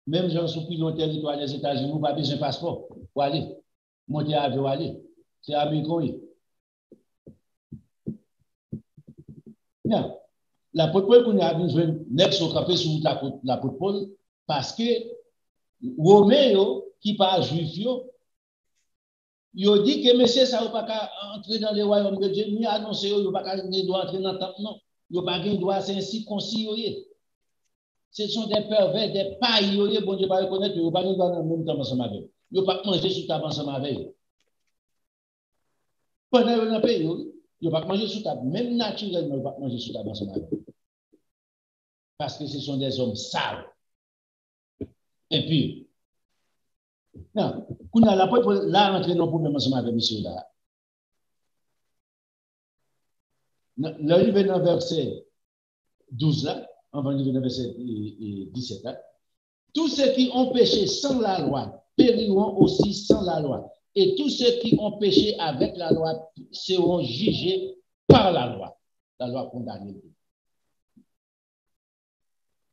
Même gens sur le territoire des États-Unis, n'ont pas besoin de passeport pour aller. Monter à avion, aller. C'est américain. Bien. La Paul qu'on a besoin d'être campé sur la Paul parce que Roméo, qui parle juif, il dit que monsieur, ça ne va pas entrer dans le royaume de Dieu, ni annoncer, il ne va pas entrer dans le temple, non. Il n'y a pas de droit, c'est ainsi considéré. Ce sont des pervers, des pailles, bon Dieu, pas reconnaître, il n'y a pas de droit dans le même temps ensemble avec eux. Il n'y a pas manger sur table ensemble avec eux. Pendant le pays, il n'y a pas manger sur table, même naturellement, il n'y a pas manger sur table ensemble avec eux. Parce que ce sont des hommes sales. Et puis, non, quand on a la porte, là, rentrer dans le problème ensemble avec monsieur là. Là, il vient dans verset 12 là, enfin, il vient dans verset 17 là. Tous ceux qui ont péché sans la loi périront aussi sans la loi. Et tous ceux qui ont péché avec la loi seront jugés par la loi condamnée.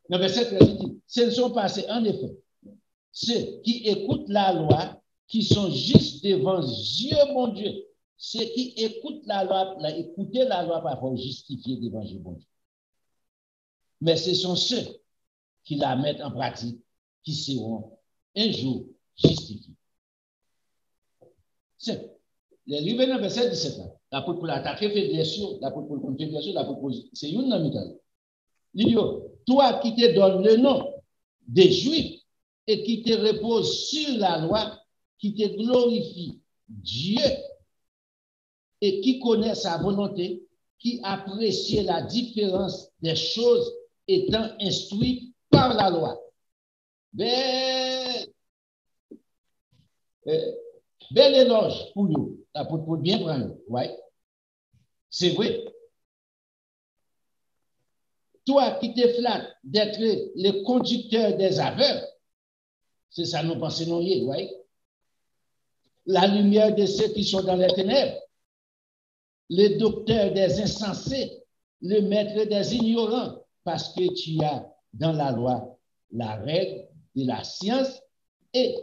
Le verset 13 dit, ce ne sont pas, en effet, ceux qui écoutent la loi, qui sont justes devant Dieu, mon Dieu. Ceux qui écoutent la loi, écouter la loi parfois justifier devant Dieu, mon Dieu. Mais ce sont ceux qui la mettent en pratique qui seront un jour justifiés. C'est le livre dans verset 17 là. La pour l'attaquer fédération, la pour confédération, la pour c'est une nominale. Il dit, toi qui te donnes le nom des Juifs et qui te repose sur la loi, qui te glorifie Dieu et qui connaît sa volonté, qui apprécie la différence des choses étant instruit par la loi. Bel éloge pour nous, pour bien prendre, ouais. C'est vrai. Toi qui te flattes d'être le conducteur des aveugles, c'est ça nous pensons, ouais. La lumière de ceux qui sont dans les ténèbres, le docteur des insensés, le maître des ignorants, parce que tu as dans la loi la règle de la science et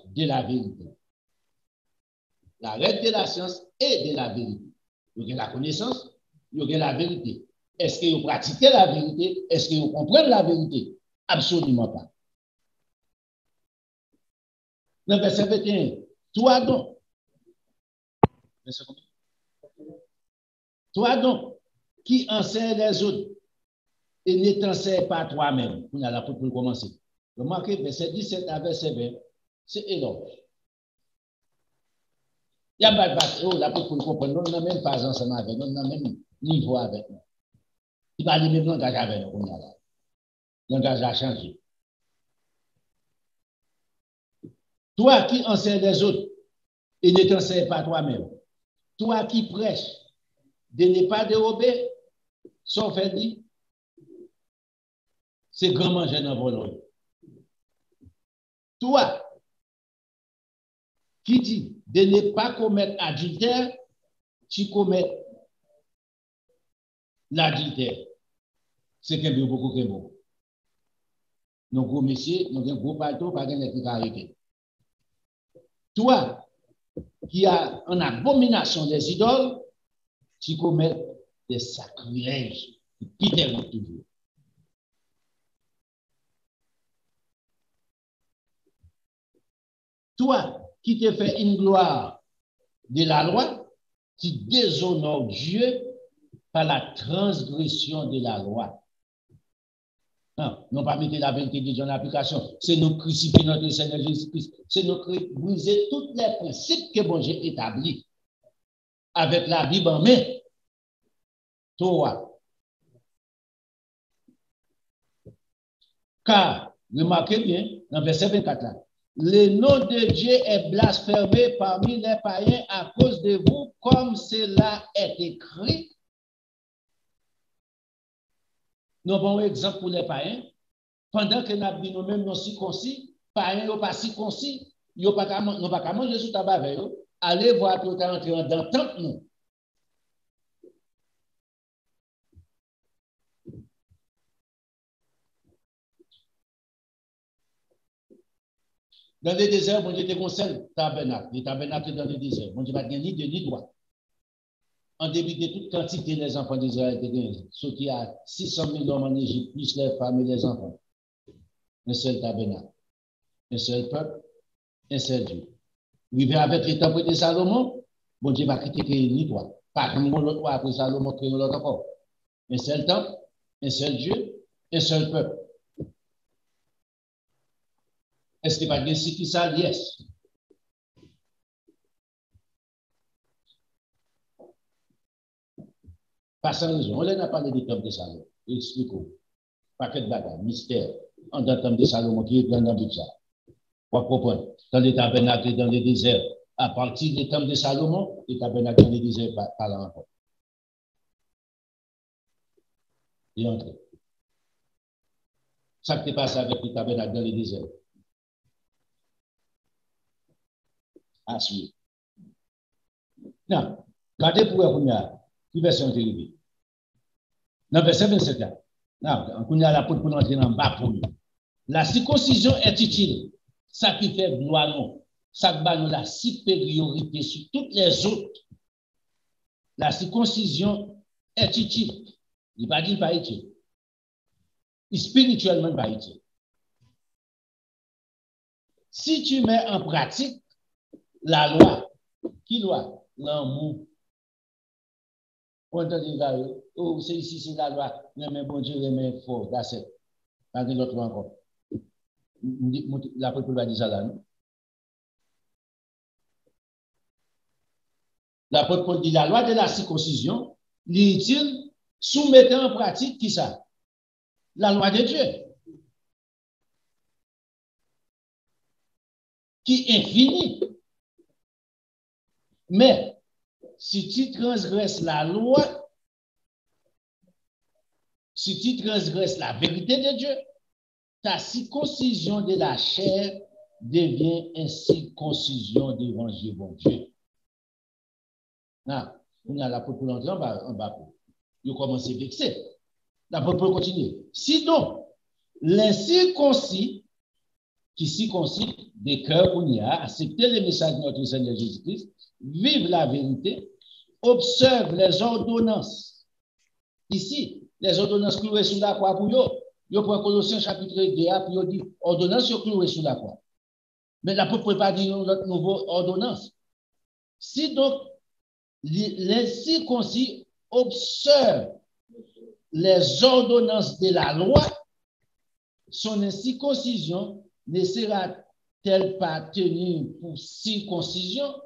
de la vérité. La règle de la science et de la vérité. Il y a la connaissance, il y a la vérité. Est-ce que vous pratiquez la vérité? Est-ce que vous comprenez la vérité? Absolument pas. Dans le verset 21, toi donc, qui enseigne les autres et ne t'enseigne pas toi-même. On a la pour commencer. Remarquez, verset 17 à verset 20, c'est énorme. Il n'y a pas de base. La pour comprendre, nous n'avons même pas ensemble avec nous, nous n'avons même niveau avec nous. Il va aller même langage avec nous. Le langage a changé. Toi qui enseignes les autres et ne t'enseigne pas toi-même. Toi qui prêches de ne pas dérober, sauf elle dit, c'est grand manger dans vos. Toi qui dis de ne pas commettre adultère, tu commets l'adultère. C'est qu'un peu beaucoup que bon. Nos gros messieurs, nous avons un gros paletot, pas de qui arrêter. Toi qui as en abomination des idoles, tu commets des sacrilèges. Qui t'aiment toujours. Toi qui te fais une gloire de la loi, tu déshonores Dieu par la transgression de la loi. Non pas mettre la vérité de Dieu en application, c'est nous crucifier notre Seigneur Jésus-Christ, c'est nous briser tous les principes que bon Dieu établit avec la Bible en main. Toi. Car, remarquez bien, dans verset 24 là, le nom de Dieu est blasphémé parmi les païens à cause de vous, comme cela est écrit. Nous avons un exemple pour les païens. Pendant que nous avons dit nous-mêmes non circoncis, païens n'ont pas circoncis, ils n'ont pas manger sous tabac avec eux. Allez voir que vous êtes entré dans le temple, nous. Dans les déserts, bon Dieu te conseille tabernacle. Les tabernacles dans les déserts. Bon Dieu va gagner ni de ni droit. En début de toute quantité, les enfants d'Israël étaient gagnés. Ceux qui a 600 000 hommes en Égypte, plus les femmes et les enfants. Un seul tabernacle. Un seul peuple. Un seul Dieu. Vivre avec les temples de Salomon, bon Dieu va critiquer ni droit. Pas comme l'autre fois après Salomon créé l'autre encore. Un seul temple, un seul Dieu, un seul peuple. Est-ce qu'il n'y a pas de qui ça? Yes. Pas sans raison. On n'a pas parlé du temple de Salomon. Expliquons. Paquet de bagages, mystère. En dans le temple de Salomon qui est dans le but ça. Pour comprendre. Dans les tabernacles et dans les déserts, à partir du temple de Salomon, les tabernacles dans les déserts parlent encore. Et entre. Ça qui est passé avec les tabernacles dans les déserts. À suivre. Non. Regardez pour vous, qui version dérivée. Dans le verset 27, non, on a la pour entrer en bas pour nous. La circoncision est utile. Ça qui fait gloire, non. Ça qui donne la supériorité sur toutes les autres. La circoncision est utile. Il va dire pas utile. Spirituellement, pas utile. Si tu mets en pratique la loi, qui loi? L'amour. On entend dire, oh, c'est ici, c'est la loi. Mais bon Dieu, mais fort, that's pas de l'autre encore. L'apôtre Paul va dire ça là, non? L'apôtre Paul dit la loi de la circoncision, l'utile, soumettez en pratique qui ça? La loi de Dieu. Qui est infinie. Mais, si tu transgresses la loi, si tu transgresses la vérité de Dieu, ta circoncision de la chair devient une circoncision devant Dieu, bon Dieu. Non, on a l'apôtre Paul entrer en bas. Il commence à vexer. L'apôtre Paul continue. Si donc, l'incirconcis, qui circoncis des cœurs qu'on y a, accepter le message de notre Seigneur Jésus-Christ, vive la vérité, observe les ordonnances. Ici, les ordonnances clouées sous la croix pour eux. Ils prennent Colossiens chapitre 2, puis ils disent ordonnances clouées sous la croix. Mais l'apôtre ne peut pas dire notre nouvelle ordonnance. Si donc, l'incirconcis observe les ordonnances de la loi, son incirconcision ne sera-t-elle pas tenue pour circoncision?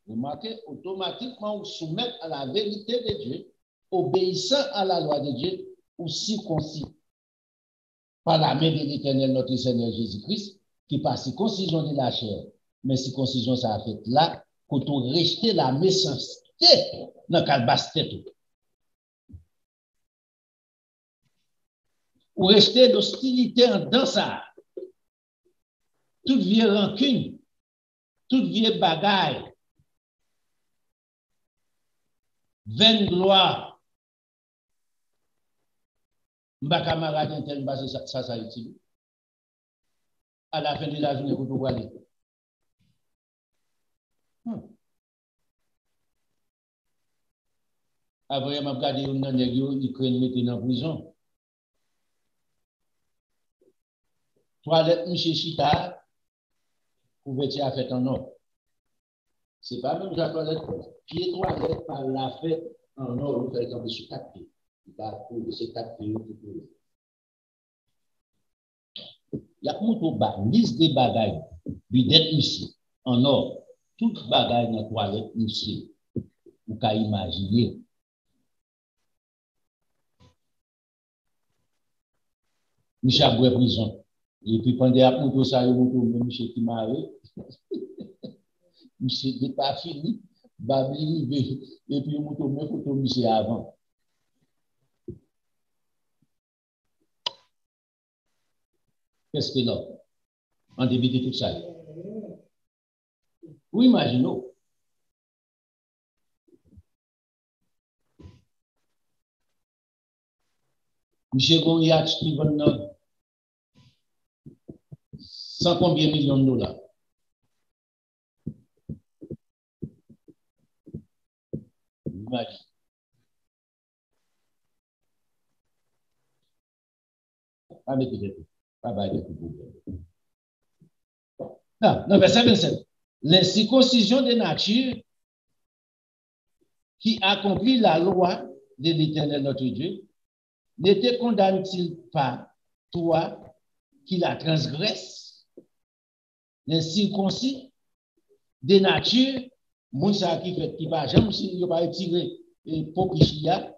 Remarquez, automatiquement, vous soumettre à la vérité de Dieu, obéissant à la loi de Dieu, ou circoncis par la main de l'Éternel, notre Seigneur Jésus-Christ, qui par circoncision de la chair, mais circoncision, ça a fait là, pour rejeter la méchanceté dans le calbastet. Ou rejeter l'hostilité dans ça. Toute vieille rancune, toute vieille bagaille, vaine gloire. Mba camarade intel base ça utile. À la fin de la journée pour pouvoir aller. Après m'a regardé une nèg yo il craigne mettre en prison. Toilette monsieur Chita couverture à fait en or. C'est pas même la toilette. Pied toilette par la fait en or, vous faites tomber sur 4 pieds. C'est 4 pieds. Il y a une liste de bagailles, d'être ici, en or. Toute bagaille dans la toilette ici. Vous pouvez imaginer. Michel Boué prison. Et puis, pendant que tout ça, monsieur qui m'a monsieur n'est pas fini, et puis, moto, mais photo, monsieur avant. Qu'est-ce que là? En début de tout ça. Oui, imaginons. Monsieur Goriach qui vend 100 combien millions de dollars? Imagine. Pas mettre de tout. Pas de tout. Non, verset 27. Les circoncisions de nature qui accomplit la loi de l'Éternel notre Dieu, ne te condamne-t-il pas, toi, qui la transgresse? Les circoncis de nature, Moussa qui fait, qui va jamais si il va tirer et pokichia,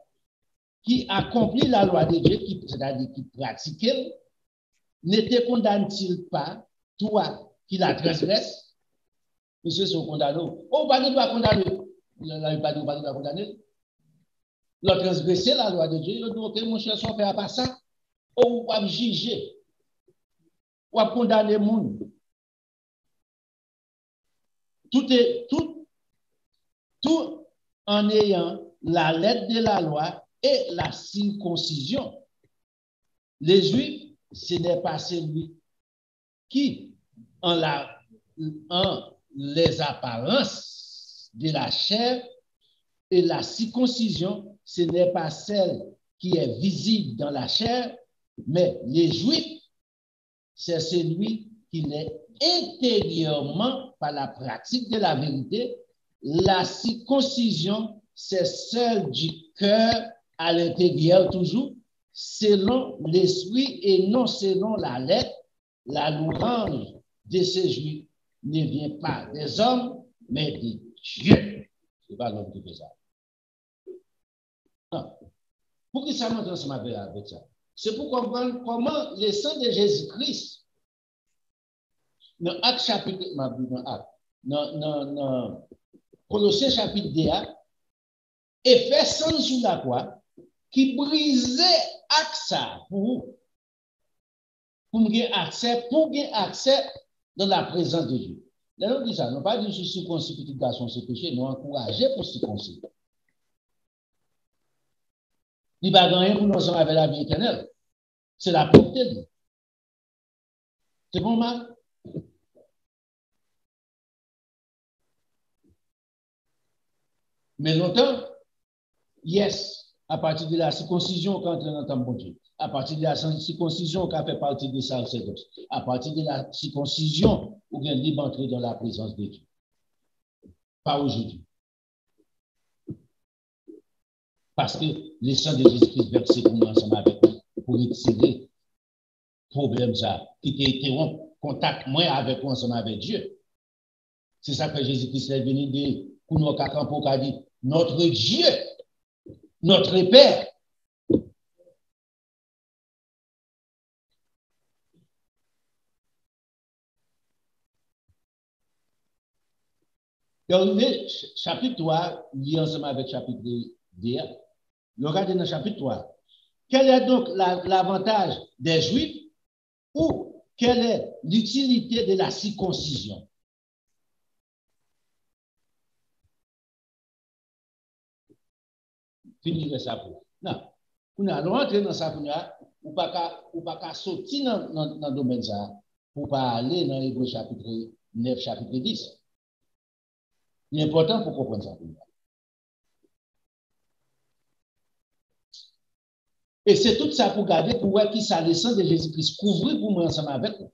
qui accomplit la loi de Dieu, c'est-à-dire qui pratique, ne te condamne-t-il pas, toi, qui la transgresse? Monsieur, sont condamnés. Oh, pas de doit condamner. Il n'a pas de doit condamner. Il a transgressé la loi de Dieu. Il a dit, ok, mon cher, son fait pas ça. Oh, on va juger. On va condamner le monde. Tout en ayant la lettre de la loi et la circoncision. Les Juifs, ce n'est pas celui qui, en les apparences de la chair, et la circoncision, ce n'est pas celle qui est visible dans la chair, mais les Juifs, c'est celui qui l'est intérieurement par la pratique de la vérité. La circoncision, c'est celle du cœur à l'intérieur toujours, selon l'esprit et non selon la lettre. La louange de ces Juifs ne vient pas des hommes, mais de Dieu. Ce n'est pas l'homme qui fait ça. Non. Pour que ça montre ensemble avec ça, c'est pour comprendre comment le sang de Jésus-Christ, dans Acte chapitre, dans Colossiens chapitre 2, et fait sang sous la croix, qui brisait ça pour gagner accès dans la présence de Dieu. Là, on dit ça, non pas dire circoncis petit garçon, c'est péché, nous encourager pour circoncis. Il va gagner pour nous avec la vie éternelle. C'est la portée de Dieu. C'est bon, Marc? Mais longtemps, yes, à partir de la circoncision quand on entend bon Dieu, à partir de la circoncision qui fait partie de sacerdoce, à partir de la circoncision, on vient libre entrer dans la présence de Dieu. Pas aujourd'hui. Parce que le sang de Jésus-Christ versé pour nous ensemble avec nous, pour retirer le problème ça, qui interrompt contact moins avec nous ensemble avec Dieu. C'est ça que Jésus-Christ est venu dire, pour nous, pour a dit, notre Dieu, notre Père. Dans chapitre 3, lié ensemble avec chapitre 2, regardez dans le chapitre 3. Quel est donc l'avantage des Juifs ou quelle est l'utilité de la circoncision? Finissez ça pour. Non. Nous allons entrer dans ça pour nous, ou pas sortir dans le domaine ça, pour pas aller dans Hébreu chapitre 9, chapitre 10. C'est important pour comprendre ça pour nous. Et c'est tout ça pour garder, pour voir qui ça le sang de Jésus-Christ couvrir pour moi ensemble avec nous.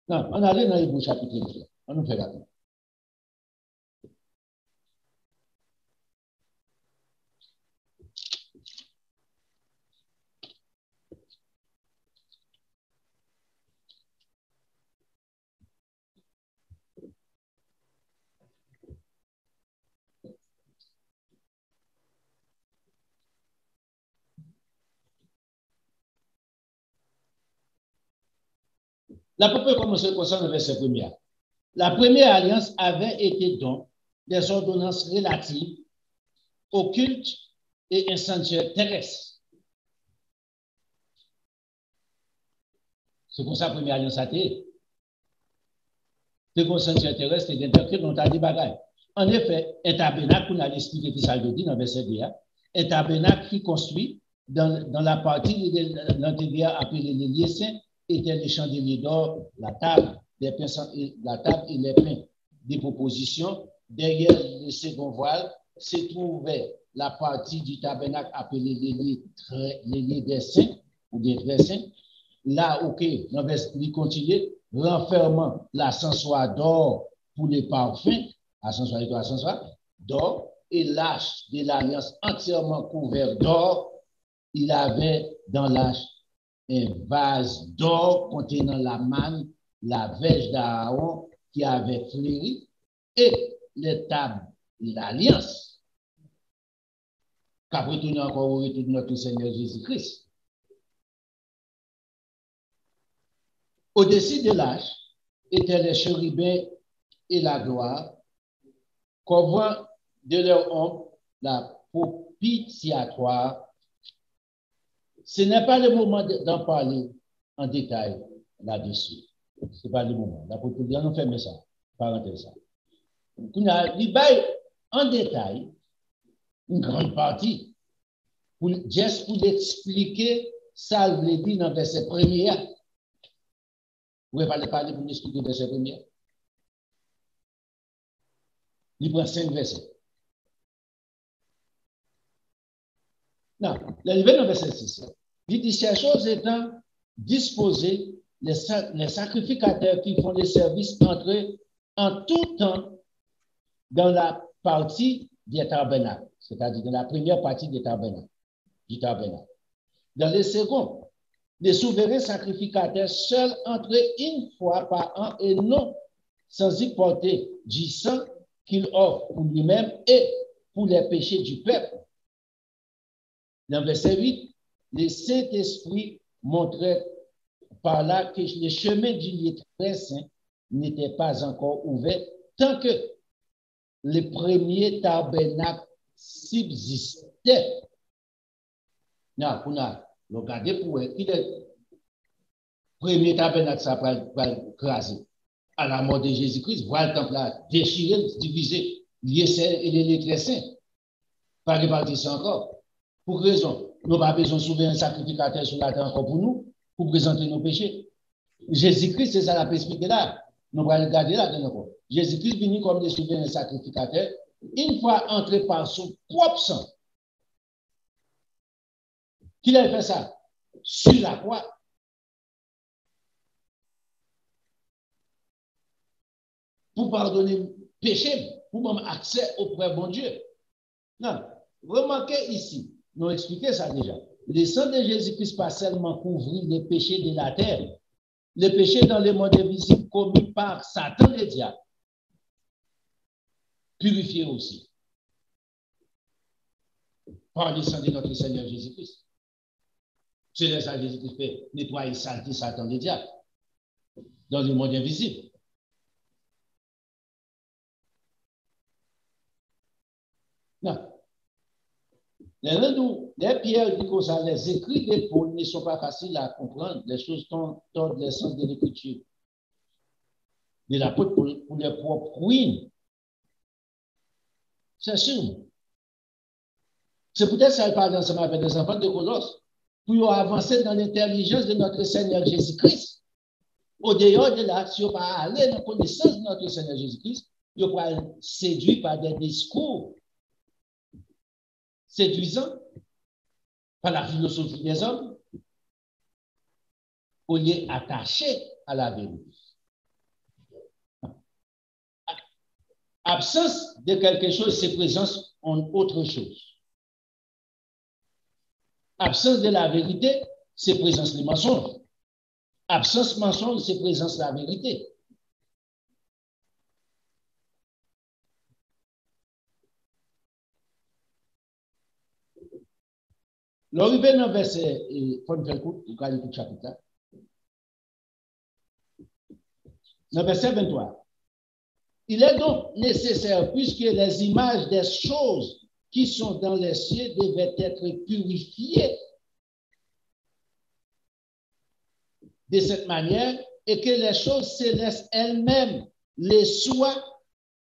Non, on allait dans Hébreu chapitre 10. On nous fait rapide. L'apôtre commence comme ça dans le verset 1er. La première alliance avait été donc des ordonnances relatives au culte et un sanctuaire terrestre. C'est comme ça la première alliance a été. C'est comme ça sanctuaire terrestre et d'interpréter dont a dit bagaille. En effet, un tabernacle, on a expliqué qui ça veut dire dans le verset 2, un tabernacle qui construit dans la partie de l'intérieur appelée les lieux saints était les chandeliers d'or, la table, et les pains des propositions. Derrière le second voile se trouvait la partie du tabernacle appelée les lieux des saints ou des très saints. Là, ok, on va continuer, renfermant l'ascensoir d'or pour les parfums, ascensoir d'or, et l'arche de l'alliance entièrement couvert d'or. Il avait dans l'arche un vase d'or contenant la manne, la verge d'Aaron qui avait fleuri, et les tables de l'alliance. Qu'après tout, encore au retour de notre Seigneur Jésus-Christ. Au-dessus de l'arche étaient les chérubins et la gloire, couvrant de leur ombre la propitiatoire. Ce n'est pas le moment d'en parler en détail là-dessus. Ce n'est pas le moment. La propitiation, on ferme ça. Parenthèse ça. On a dit en détail une grande partie juste pour l'expliquer ça veut dire dans le verset premier. Vous pouvez parler pour l'expliquer le verset premier. Il prend 5 versets. Non, l'arrivée dans le verset 6. Il dit, ces choses étant disposées, les sacrificateurs qui font des services entre eux en tout temps dans la partie des tabernacles, c'est-à-dire dans la première partie du tabernacle. Dans le second, les souverains sacrificateurs seuls entrent une fois par an et non sans y porter du sang qu'il offre pour lui-même et pour les péchés du peuple. Dans le verset 8, le Saint-Esprit montrait par là que le chemin du lieu très saint n'était pas encore ouvert tant que le premier tabernacle subsistait. Non, on a regardé pour qui le premier tabernacle ça va craser. À la mort de Jésus-Christ, voilà le temple là déchiré, divisé, lié saint et les très saints. Pas répartition encore. Pour raison, nous n'avons pas besoin de souverain sacrificateur sur la terre encore pour nous, pour présenter nos péchés. Jésus-Christ, c'est ça la perspective là. Nous allons regarder là dedans. Jésus-Christ venu comme des souverains sacrificateurs, une fois entré par son propre sang. Qui a fait ça? Sur la croix. Pour pardonner péché, pour avoir accès auprès de bon Dieu. Non, remarquez ici, nous expliquons ça déjà. Le sang de Jésus-Christ pas seulement couvrir les péchés de la terre, les péchés dans le monde invisible commis par Satan le diable, purifier aussi par le sang de notre Seigneur Jésus-Christ. C'est le sang de Jésus-Christ fait nettoyer saleté Satan le diable dans le monde invisible. Non. Les pierres disent comme ça, les écrits de Paul ne sont pas faciles à comprendre. Les choses tordent le sens de l'écriture. De l'apôtre pour les propres ruines. C'est sûr. C'est peut-être ça qu'il parle ensemble avec des enfants de Colosse pour avancer dans l'intelligence de notre Seigneur Jésus-Christ. Au dehors de là, si on va aller dans la connaissance de notre Seigneur Jésus-Christ, on va être séduit par des discours séduisants, par la philosophie des hommes, au lieu attaché à la vérité. Absence de quelque chose, c'est présence en autre chose. Absence de la vérité, c'est présence du mensonge. Absence mensonge, c'est présence de la vérité. L'arrivée dans le verset, il faut faire le coup, il faut aller tout chapitre. Dans verset 23. Il est donc nécessaire, puisque les images des choses qui sont dans les cieux devaient être purifiées de cette manière, et que les choses célestes elles-mêmes les soient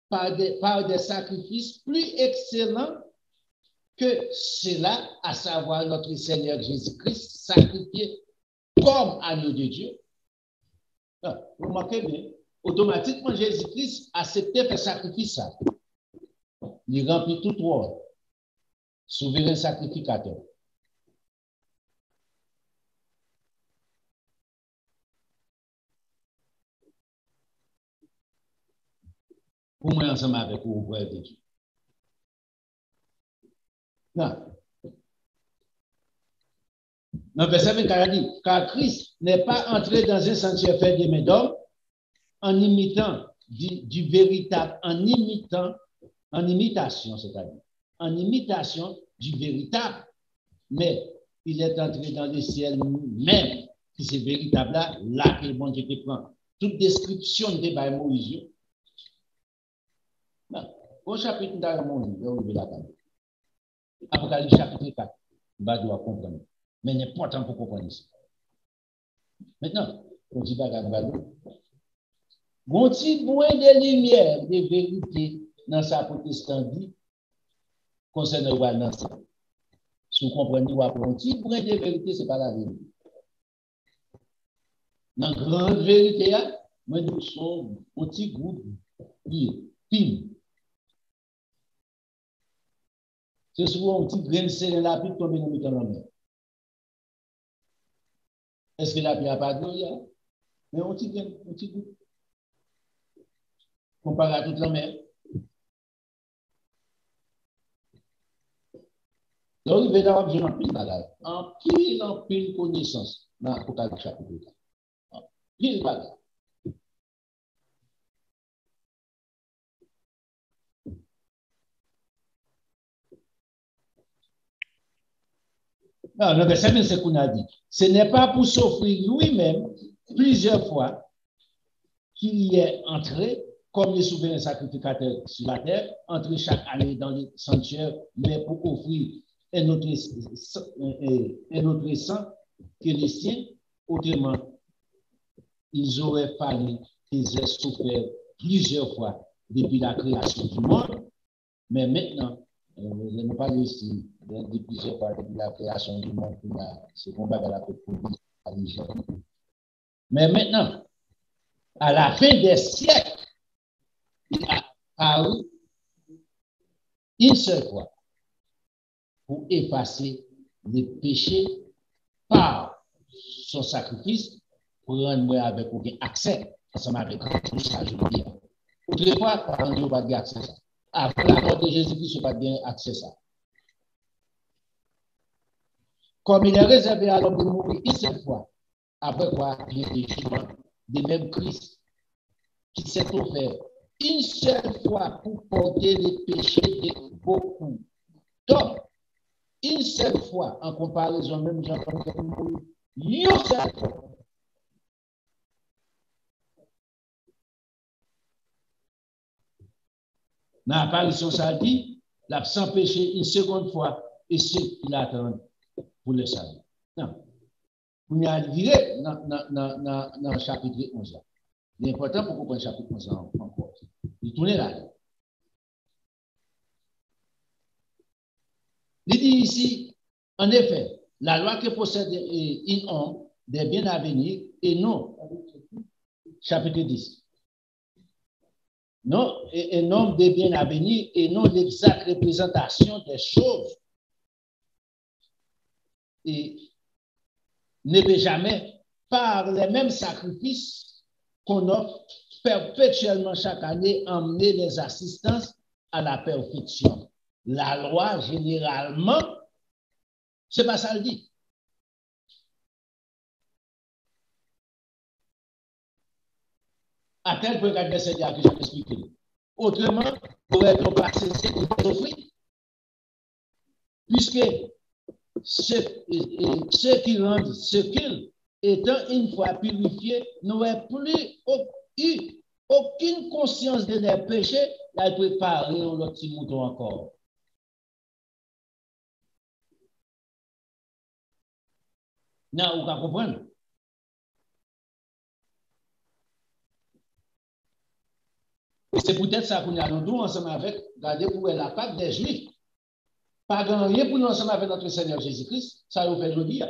par des sacrifices plus excellents que cela, à savoir notre Seigneur Jésus-Christ, sacrifié comme agneau de Dieu. Vous remarquez bien, automatiquement Jésus-Christ acceptait faire sacrifice ça. Il remplit tout rôle, souverain sacrificateur. Pour moi, ensemble avec vous, vous de Dieu. Non. Dans verset 24, il dit, car Christ n'est pas entré dans un sanctuaire fait de mains d'hommes en imitant du véritable, en imitation, c'est-à-dire, en imitation du véritable, mais il est entré dans le ciel même, qui c'est véritable là que le bon Dieu te prend. Toute description de Moïse. Au chapitre de Moïse, Apocalypse chapitre 4, on va devoir comprendre. Mais n'est pas important pour comprendre ça. Maintenant, on dit pas qu'à bon petit point de lumière, de vérité dans sa protestante concernant le balance. Si vous comprenez, un petit point de vérité, ce n'est pas la vérité. Dans la grande vérité, nous sommes un petit groupe pile. C'est souvent un petit grain de sel dans la pluie tomber dans la mer. Est-ce que la pluie n'a pas de l'eau? Mais un petit groupe. Comparé à toute la mer. Donc, il va y avoir besoin en pile bagage. En pile connaissance. Dans l'Apocalypse chapitre 4. En pile bagage. Non, le verset 20, c'est qu'on a dit. Ce n'est pas pour s'offrir lui-même plusieurs fois qu'il y est entré comme le souverain sacrificateur sur la terre, entrer chaque année dans le sanctuaire, mais pour offrir un autre sang que les siens. Autrement, ils auraient fallu qu'ils aient souffert plusieurs fois depuis la création du monde, mais maintenant, je ne parle ici de plusieurs fois depuis la création du monde, ce combat à la police à l'hygiène. Mais maintenant, à la fin des siècles, il a apparu une seule fois pour effacer les péchés par son sacrifice pour rendre avec aucun accès ensemble avec ça, je veux dire. Autrefois, par exemple, pas de accès à ça. Après la mort de Jésus-Christ, pas bien accès à ça. Comme il est réservé à l'homme de mourir une seule fois, après quoi il y a des jugements de même Christ qui s'est offert une seule fois pour porter les péchés de beaucoup d'hommes. Une seule fois, en comparaison, même j'entends que mourir une seule fois. Dans l'apparition, ça dit, l'absent péché une seconde fois et ceux qui l'attendent pour le salut. Non. Vous y arriverez dans le chapitre 11. L'important pour comprendre le chapitre 11 encore. Il tourne là. Il dit ici, en effet, la loi que possède un homme des biens à venir et non, chapitre 10. Non, un homme des biens à venir et non l'exacte représentation des choses. Et ne peut jamais, par les mêmes sacrifices qu'on offre perpétuellement chaque année, emmener les assistances à la perfection. La loi, généralement, c'est pas ça le dit. À tel point que c'est déjà que j'ai expliqué. Autrement, pour être passé, c'est offrir. Puisque ceux qui rendent ce qu'ils, étant une fois purifiés, n'auraient plus eu aucune conscience de leurs péchés, il a préparé un petit mouton encore. Non, vous comprenez? Et c'est peut-être ça qu'on a nous ensemble avec, regardez pour la Pâque des Juifs. Pas gagner pour nous ensemble avec notre Seigneur Jésus-Christ, ça nous fait aujourd'hui.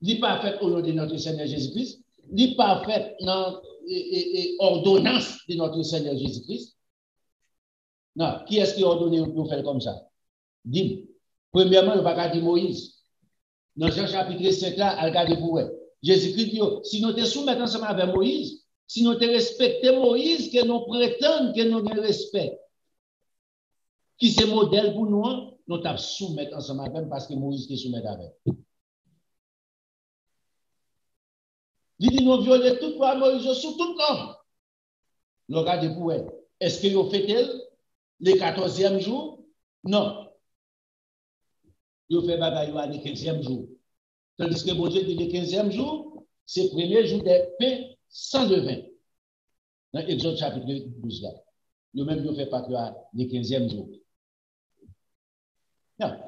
Il n'est pas fait au nom de notre Seigneur Jésus-Christ, il n'est pas fait dans ordonnance de notre Seigneur Jésus-Christ. Non, qui est-ce qui a ordonné pour faire comme ça? Dis, premièrement, il va pas dire Moïse. Dans Jean chapitre 5, là, regardez pour vous. Jésus-Christ dit, si nous te soumettons ensemble avec Moïse, si nous te respectons Moïse, que nous prétendons que nous avons respect, qui c'est modèle pour nous, nous t'avons soumettre ensemble avec parce que Moïse te soumet avec. Il dit, nous violons toute loi Moïse sur tout l'homme. Nous regardez pour vous. Est-ce que vous faites le 14e jour? Non. Vous faites bagaille le 15e jour. Tandis que bon Dieu dit le 15e jour, c'est le premier jour des pains sans levain. Dans Exode chapitre 12 là. Nous-mêmes, nous ne faisons pas le 15e jour. Non.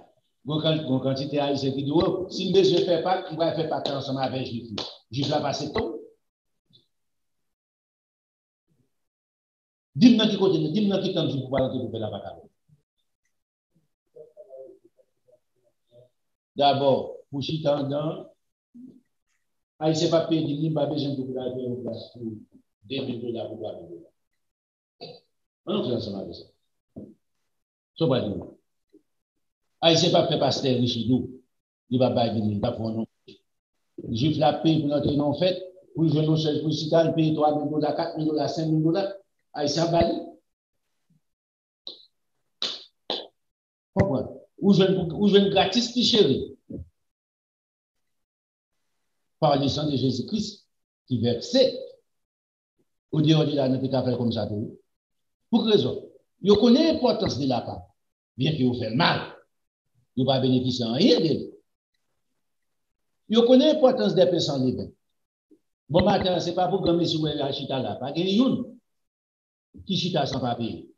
Quand quantité haïtien qui dit, si nous ne faisons pas, on va faire pas ensemble avec les Juifs. Juifs là, passer tout. Dis-moi qui côté, dis-moi qui temps pour parler de la bataille. D'abord, pour chita dans, haïtien pas payer, il n'y a pas besoin de vous garder en place pour $2,000 pour $3,000. On fait ensemble avec ça. Ça va dire. Haïtien pas fait pasteur riche nous. Il va pas dire, il va pour nous. Juif la paye pour notre non fait, pour jouer nos chèques pour chita, il paye $3,000, $4,000, $5,000. Haïtien bali. Comprends? Ou jeune gratis qui chéri. Par le sang de Jésus-Christ qui versait au dehors de la notre affaire comme ça. Pour raison. Vous connaissez l'importance de la part. Bien que vous faites mal. Vous ne pas bénéficier en rien de lui. Vous connaissez l'importance des personnes sans levain. Bon matin, ce n'est pas pour que monsieur la chita là. Pas qu'il y a une qui chita sans papier.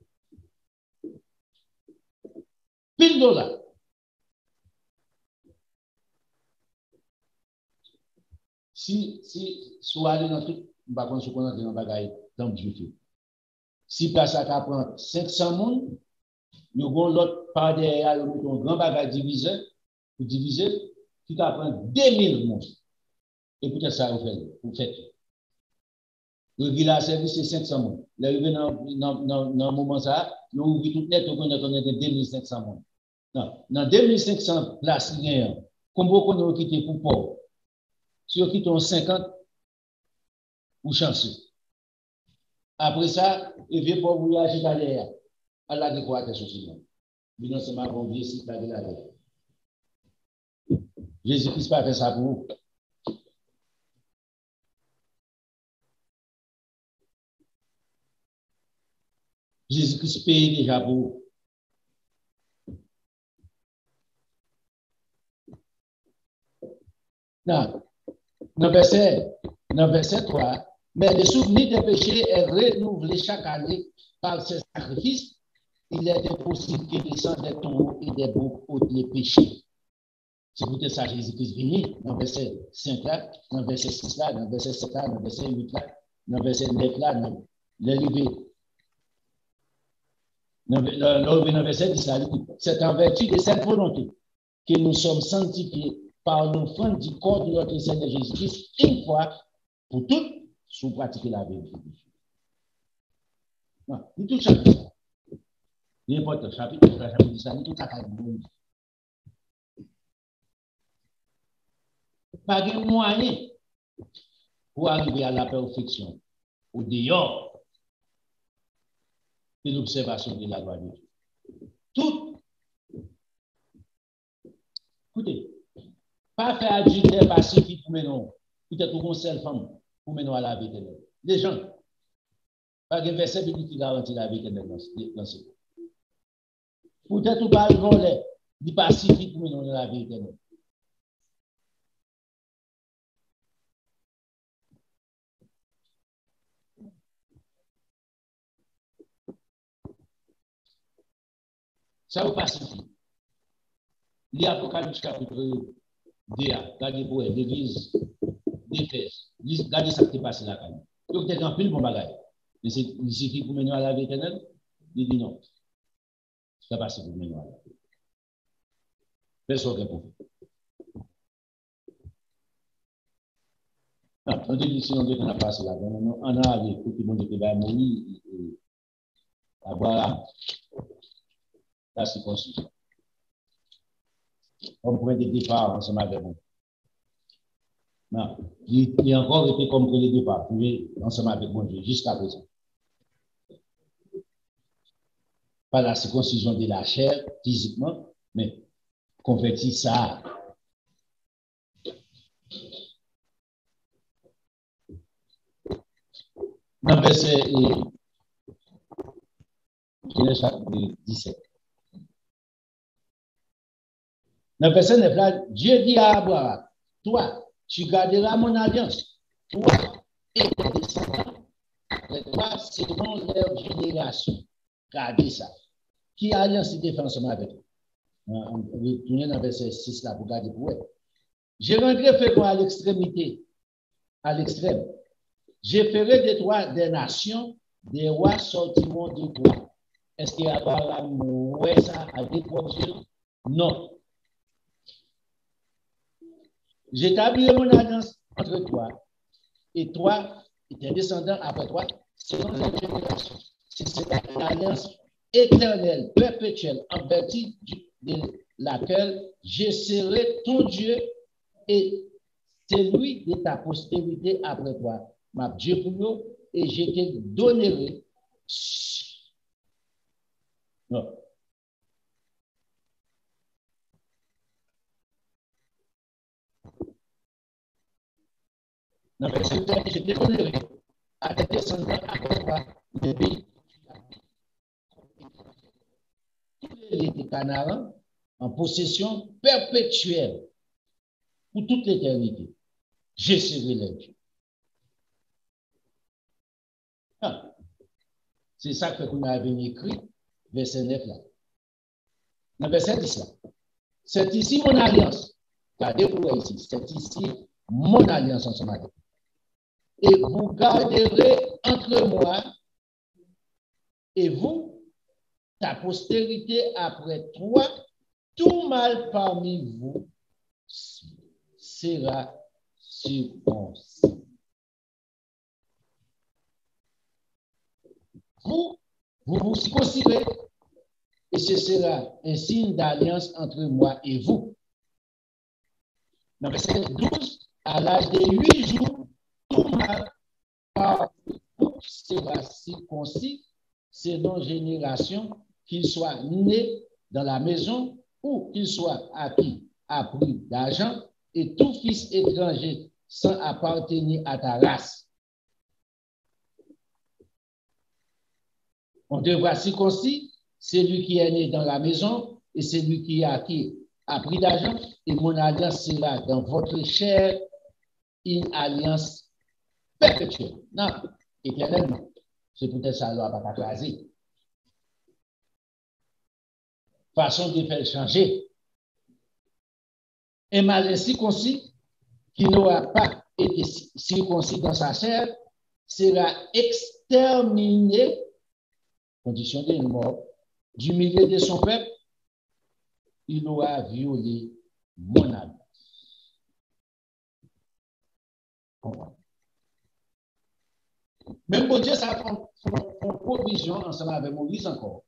$1,000. Si soit aller dans tout, par contre, on est dans bagaille dans le juif. Si place à prendre 500 moun, nous avons l'autre par derrière, nous avons un grand bagage divisé, pour diviser, qui prend 2,000 moun. Et peut-être ça, vous faites. Le village service, c'est 500 moun. L'arrivée dans le moment ça, nous ouvrons tout net, nous connaissons 2,500 moun. Non, dans 2,500 places, comme beaucoup nous quitté pour pauvre. Si vous quittez 50, vous chancez. Après ça, il vient pour vous agir derrière. Allah de quoi sur ce monde. Mais non seulement vous oubliez si pas de la vie. Jésus-Christ pas fait ça pour vous. Jésus-Christ paye déjà pour vous. Non. Dans verset 3, mais le souvenir des péchés est renouvelé chaque année par ces sacrifices. Il est impossible que le sang des tombeaux et des boucs ôtent les péchés. C'est pour ça que Jésus-Christ venu dans verset 5 là, dans verset 6 là, dans verset 7 là, dans verset 8 là, dans verset 9 là, dans le verset 10 là. C'est en vertu de cette volonté que nous sommes sanctifiés par l'offrande du corps de notre Seigneur Jésus-Christ, une fois pour toutes, sous pratiquer la vérité. Non, nous tout chapitre. L'important chapitre 10, nous tout à fait. Pas de moyen pour arriver à la perfection, au dehors de l'observation de la loi de Dieu. Tout. Écoutez. Pas faire adultère pacifique pour maintenant. Peut-être pour une seule femme, pour maintenant à la vie éternelle. Les gens, pas de verset biblique qui garantit la vie éternelle dans ce cas. Peut-être pas le volet, du pacifique pour maintenant à la vie éternelle. Ça va pacifier. L'Apocalypse chapitre 2, regardez pour l'église d'Éphèse. Regardez ça qui est passé là. Donc, t'es en pile bon bagage. Mais il suffit pour mener à la vie éternelle. Il dit non. C'est pas passé pour mener à la vie. Personne ne répond. On dit que si on dit qu'on a passé là, on a allé pour tout le monde qui va mourir, avoir la circoncision. On pourrait des départs ensemble avec vous. Non, il a encore été comme que les départs, ensemble avec mon Dieu, jusqu'à présent. Pas la circoncision de la chair, physiquement, mais convertir ça. Dans le verset 17. Dans le verset 9, là, Dieu dit à Abraham, toi, tu garderas mon alliance, toi et tes descendants, après toi, selon leur génération. Gardez ça. Qui a alliance de défense avec toi? On va retourner dans le verset 6 là pour garder pour eux. Je rendrai fécond à l'extrémité, à l'extrême. Je ferai de toi des nations, des rois sortiront de toi. Est-ce qu'il y a Abraham ouais ça à déposer? Non. J'établirai mon alliance entre toi et tes descendants après toi, selon la génération. C'est cette alliance éternelle, perpétuelle, en vertu de laquelle je serai ton Dieu et celui de ta postérité après toi. Ma Dieu pour nous, et je te donnerai. Non. Non, mais je te donnerai à tes descendants après toi le pays. Les Canaan en possession perpétuelle pour toute l'éternité. Je serai leur Dieu. Ah, c'est ça que vous m'avez écrit, verset 9 là. Dans verset 10 là. C'est ici mon alliance. Regardez-vous ici. C'est ici mon alliance ensemble avec vous. Et vous garderez entre moi et vous, ta postérité après toi, tout mal parmi vous sera circoncis. Vous circoncirez et ce sera un signe d'alliance entre moi et vous. Dans verset 12, à l'âge de 8 jours, tout mal parmi vous sera circoncis selon génération, qu'il soit né dans la maison ou qu'il soit acquis à prix d'argent, et tout fils étranger sans appartenir à ta race. On devra circoncis celui qui est né dans la maison et celui qui est acquis à prix d'argent, et mon alliance sera dans votre chair une alliance perpétuelle. Non, éternellement. C'est peut-être ça, loi pas craser. Façon de faire changer. Un malin circoncis qui n'aura pas été circoncis dans sa chair sera exterminé, condition de mort, du milieu de son peuple. Il aura violé mon alliance. Même pour Dieu, ça prend provision ensemble avec Moïse encore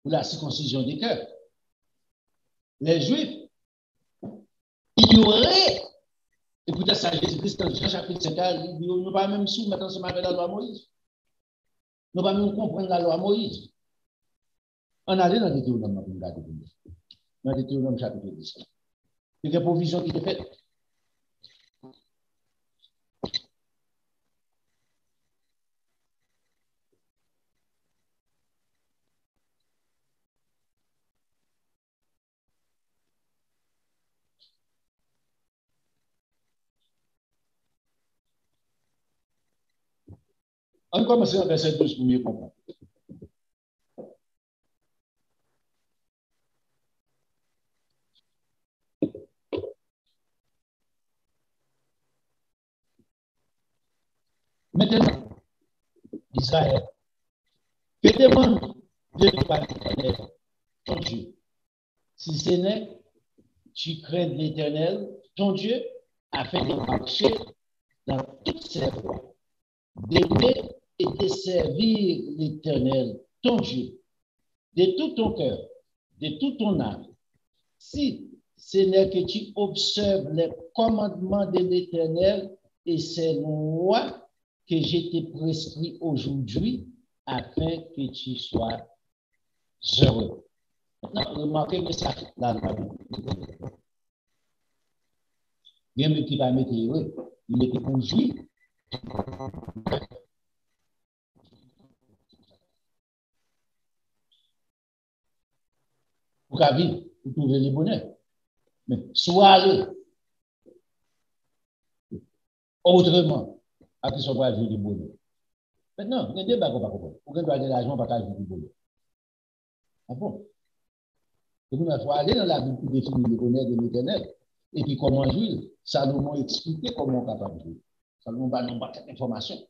pour la circoncision des cœurs. Les Juifs ignoraient, écoutez ça, Jésus-Christ dans Jean chapitre 5, il dit, nous ne pas même soumettre ensemble avec la loi Moïse. Nous ne pas même comprendre la loi Moïse. On allait dans Deutéronome, dans Deutéronome chapitre 10. Il y a des provisions qui étaient faites. On commence au verset 12 pour mieux comprendre. Maintenant, Israël, que demande de toi l'Éternel, ton Dieu? Si ce n'est, tu crains l'Éternel, ton Dieu, afin de marcher dans toutes ses voies, d'aimer et de servir l'Éternel, ton Dieu, de tout ton cœur, de toute ton âme. Si ce n'est que tu observes les commandements de l'Éternel et ses lois que je t'ai prescrits aujourd'hui, afin que tu sois heureux. Maintenant, remarquez le message dans la Bible. Même qui va mettre heureux, il était conduit. Pour qu'à vivre, pour trouver le bonheur. Mais soit aller autrement, à qui soit vivre du bonheur. Maintenant, il y a des débats qu'on va comprendre. Pour qu'on doit de l'argent, pas vivre du bonheur. Ah bon? Donc, il faut aller dans la Bible pour définir le bonheur de l'Éternel. Et puis, comment jouir? Salomon expliquer comment on est capable de jouir. Salomon va nous battre l'information.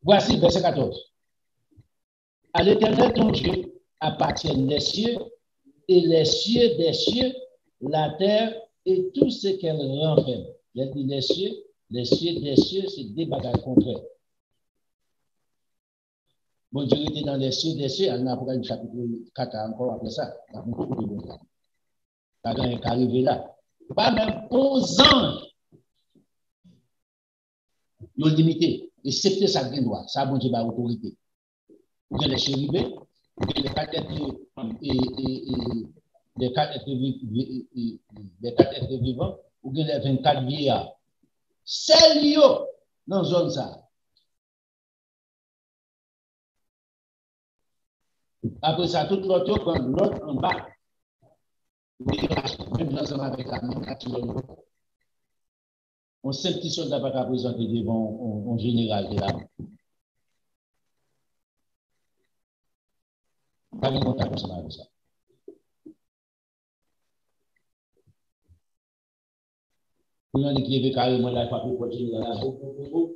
Voici verset 14. À l'Éternel ton Dieu appartiennent les cieux et les cieux des cieux, la terre et tout ce qu'elle renferme. Il dit les cieux des cieux, c'est des bagages contraires. Bon Dieu était dans les cieux des cieux, en Apocalypse chapitre 4 encore après ça. Ça vient arriver là. Pas même aux anges. Ils ont limité. Et c'est ça qui doit. Ça, bon Dieu, par autorité. Ou bien les chérubins, ou bien les quatre êtres vivants, ou bien les 24 vieillards. C'est lié dans la zone ça. Après ça, tout l'autre prend l'autre en bas. Même ensemble avec la même nature. On sait petit soldat pas qu'à présenter devant un général de l'armée. Pas de contact ensemble avec ça. Pour un qui est carrément là, il faut pas continuer dans la boue.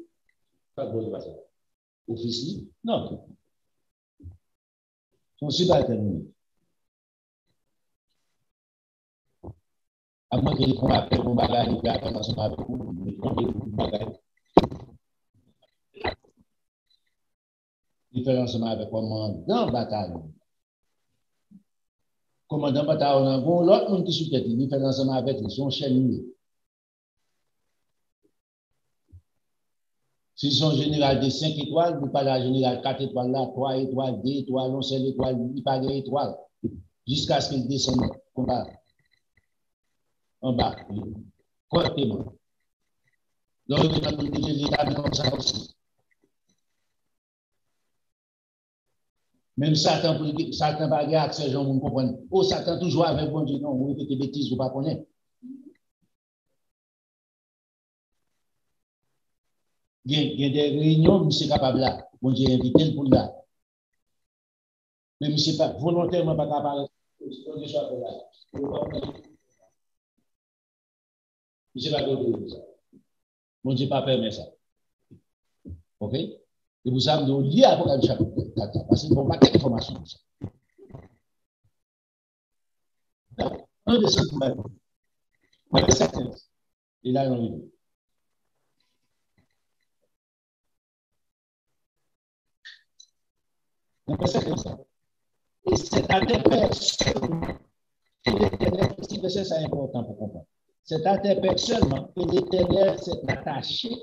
Pas de passer. Officier? Non. Son subalterne. À moins qu'il font appel au bagage, il fait attention avec vous, mais il faut bagage. Différencement avec commandant bataillon. Commandant bataillon, on a l'autre monde qui sous tête, différencement avec son chef. Si son général de 5 étoiles, vous parlez à général 4 étoiles là, 3 étoiles, 2 étoiles, 11 étoiles, il parle d'étoiles. Jusqu'à ce qu'il descende en bas. Correctement. Donc, il a dit l'État comme ça aussi. Même Satan va avoir accès, gens vous comprenez. Oh, Satan toujours avec bon Dieu, non, vous faites des bêtises, vous ne connaissez pas. Il y a des réunions, monsieur capable là. Bon Dieu invité pour là. Mais monsieur pas volontairement pas capable. Monsieur pas capable. Bon Dieu pas permet ça. OK? Et vous savez, nous lier à Apocalypse chapitre 4, parce qu'il faut pas quelle information. Un des seuls problèmes. Avec certains. Et là, on est. On peut faire comme ça. Et c'est à des personnes que l'Éternel, c'est important pour comprendre. C'est à des personnes que l'Éternel s'est attaché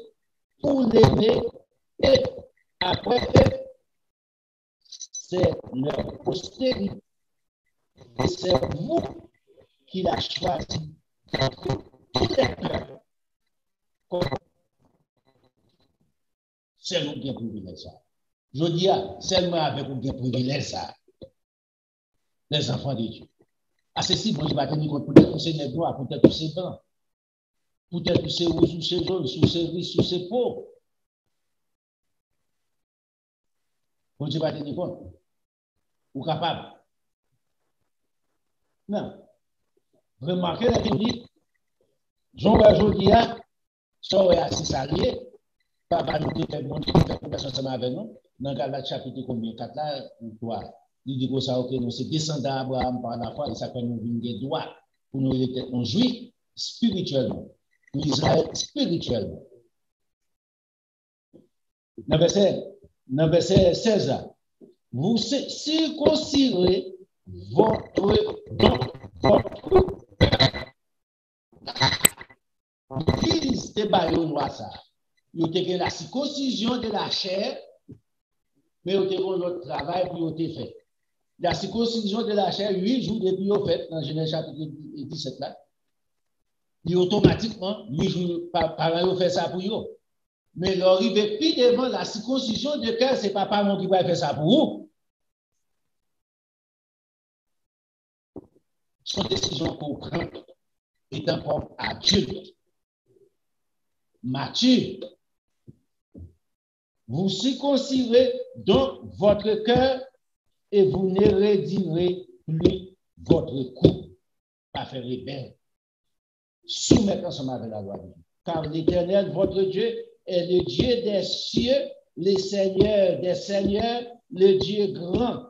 pour l'aimer et après eux, c'est leur postérité. Et c'est vous qui l'a choisi d'entre tous les peuples. C'est nous qui avons privilège ça. Je dis, seulement avec vous qui avons privilège ça. Les enfants de Dieu. À ceci, bon, je vais tenir compte peut-être tous ces négros, peut-être tous ces blancs, peut-être tous ces rouges, tous ces jaunes, tous ces riches, tous ces pauvres. Bon, je vais tenir compte. Ou capable. Non. Remarquez la Bible. Jean aujourd'hui, So, c'est salarié. Papa nous dit que mon Dieu fait conversion ensemble avec nous. Dans Galates chapitre combien 4 là, ou 3. Il dit que ça, ok, nous c'est descendant d'Abraham par la foi, et ça fait nous venir des droits pour nous être juifs spirituellement. Israël spirituellement. Dans verset 16 là, vous circoncirez votre L'Église de Bayon noir ça. Vous avez la circoncision de la chair, mais vous avez notre travail pour vous fait. La circoncision de la chair, 8 jours depuis vous fait dans Genèse chapitre 17 là. Et automatiquement, 8 jours par vous fait ça pour vous. Mais l'arrivée plus devant la circoncision de cœur, c'est pas parent qui va faire ça pour vous. Son décision qu'on prend étant comme adulte, mature. Vous circoncirez donc votre cœur et vous ne rédirez plus votre cou. Pas faire rebelle. Soumettez ensemble avec la loi de Dieu. Car l'Éternel, votre Dieu, est le Dieu des cieux, le Seigneur des seigneurs, le Dieu grand,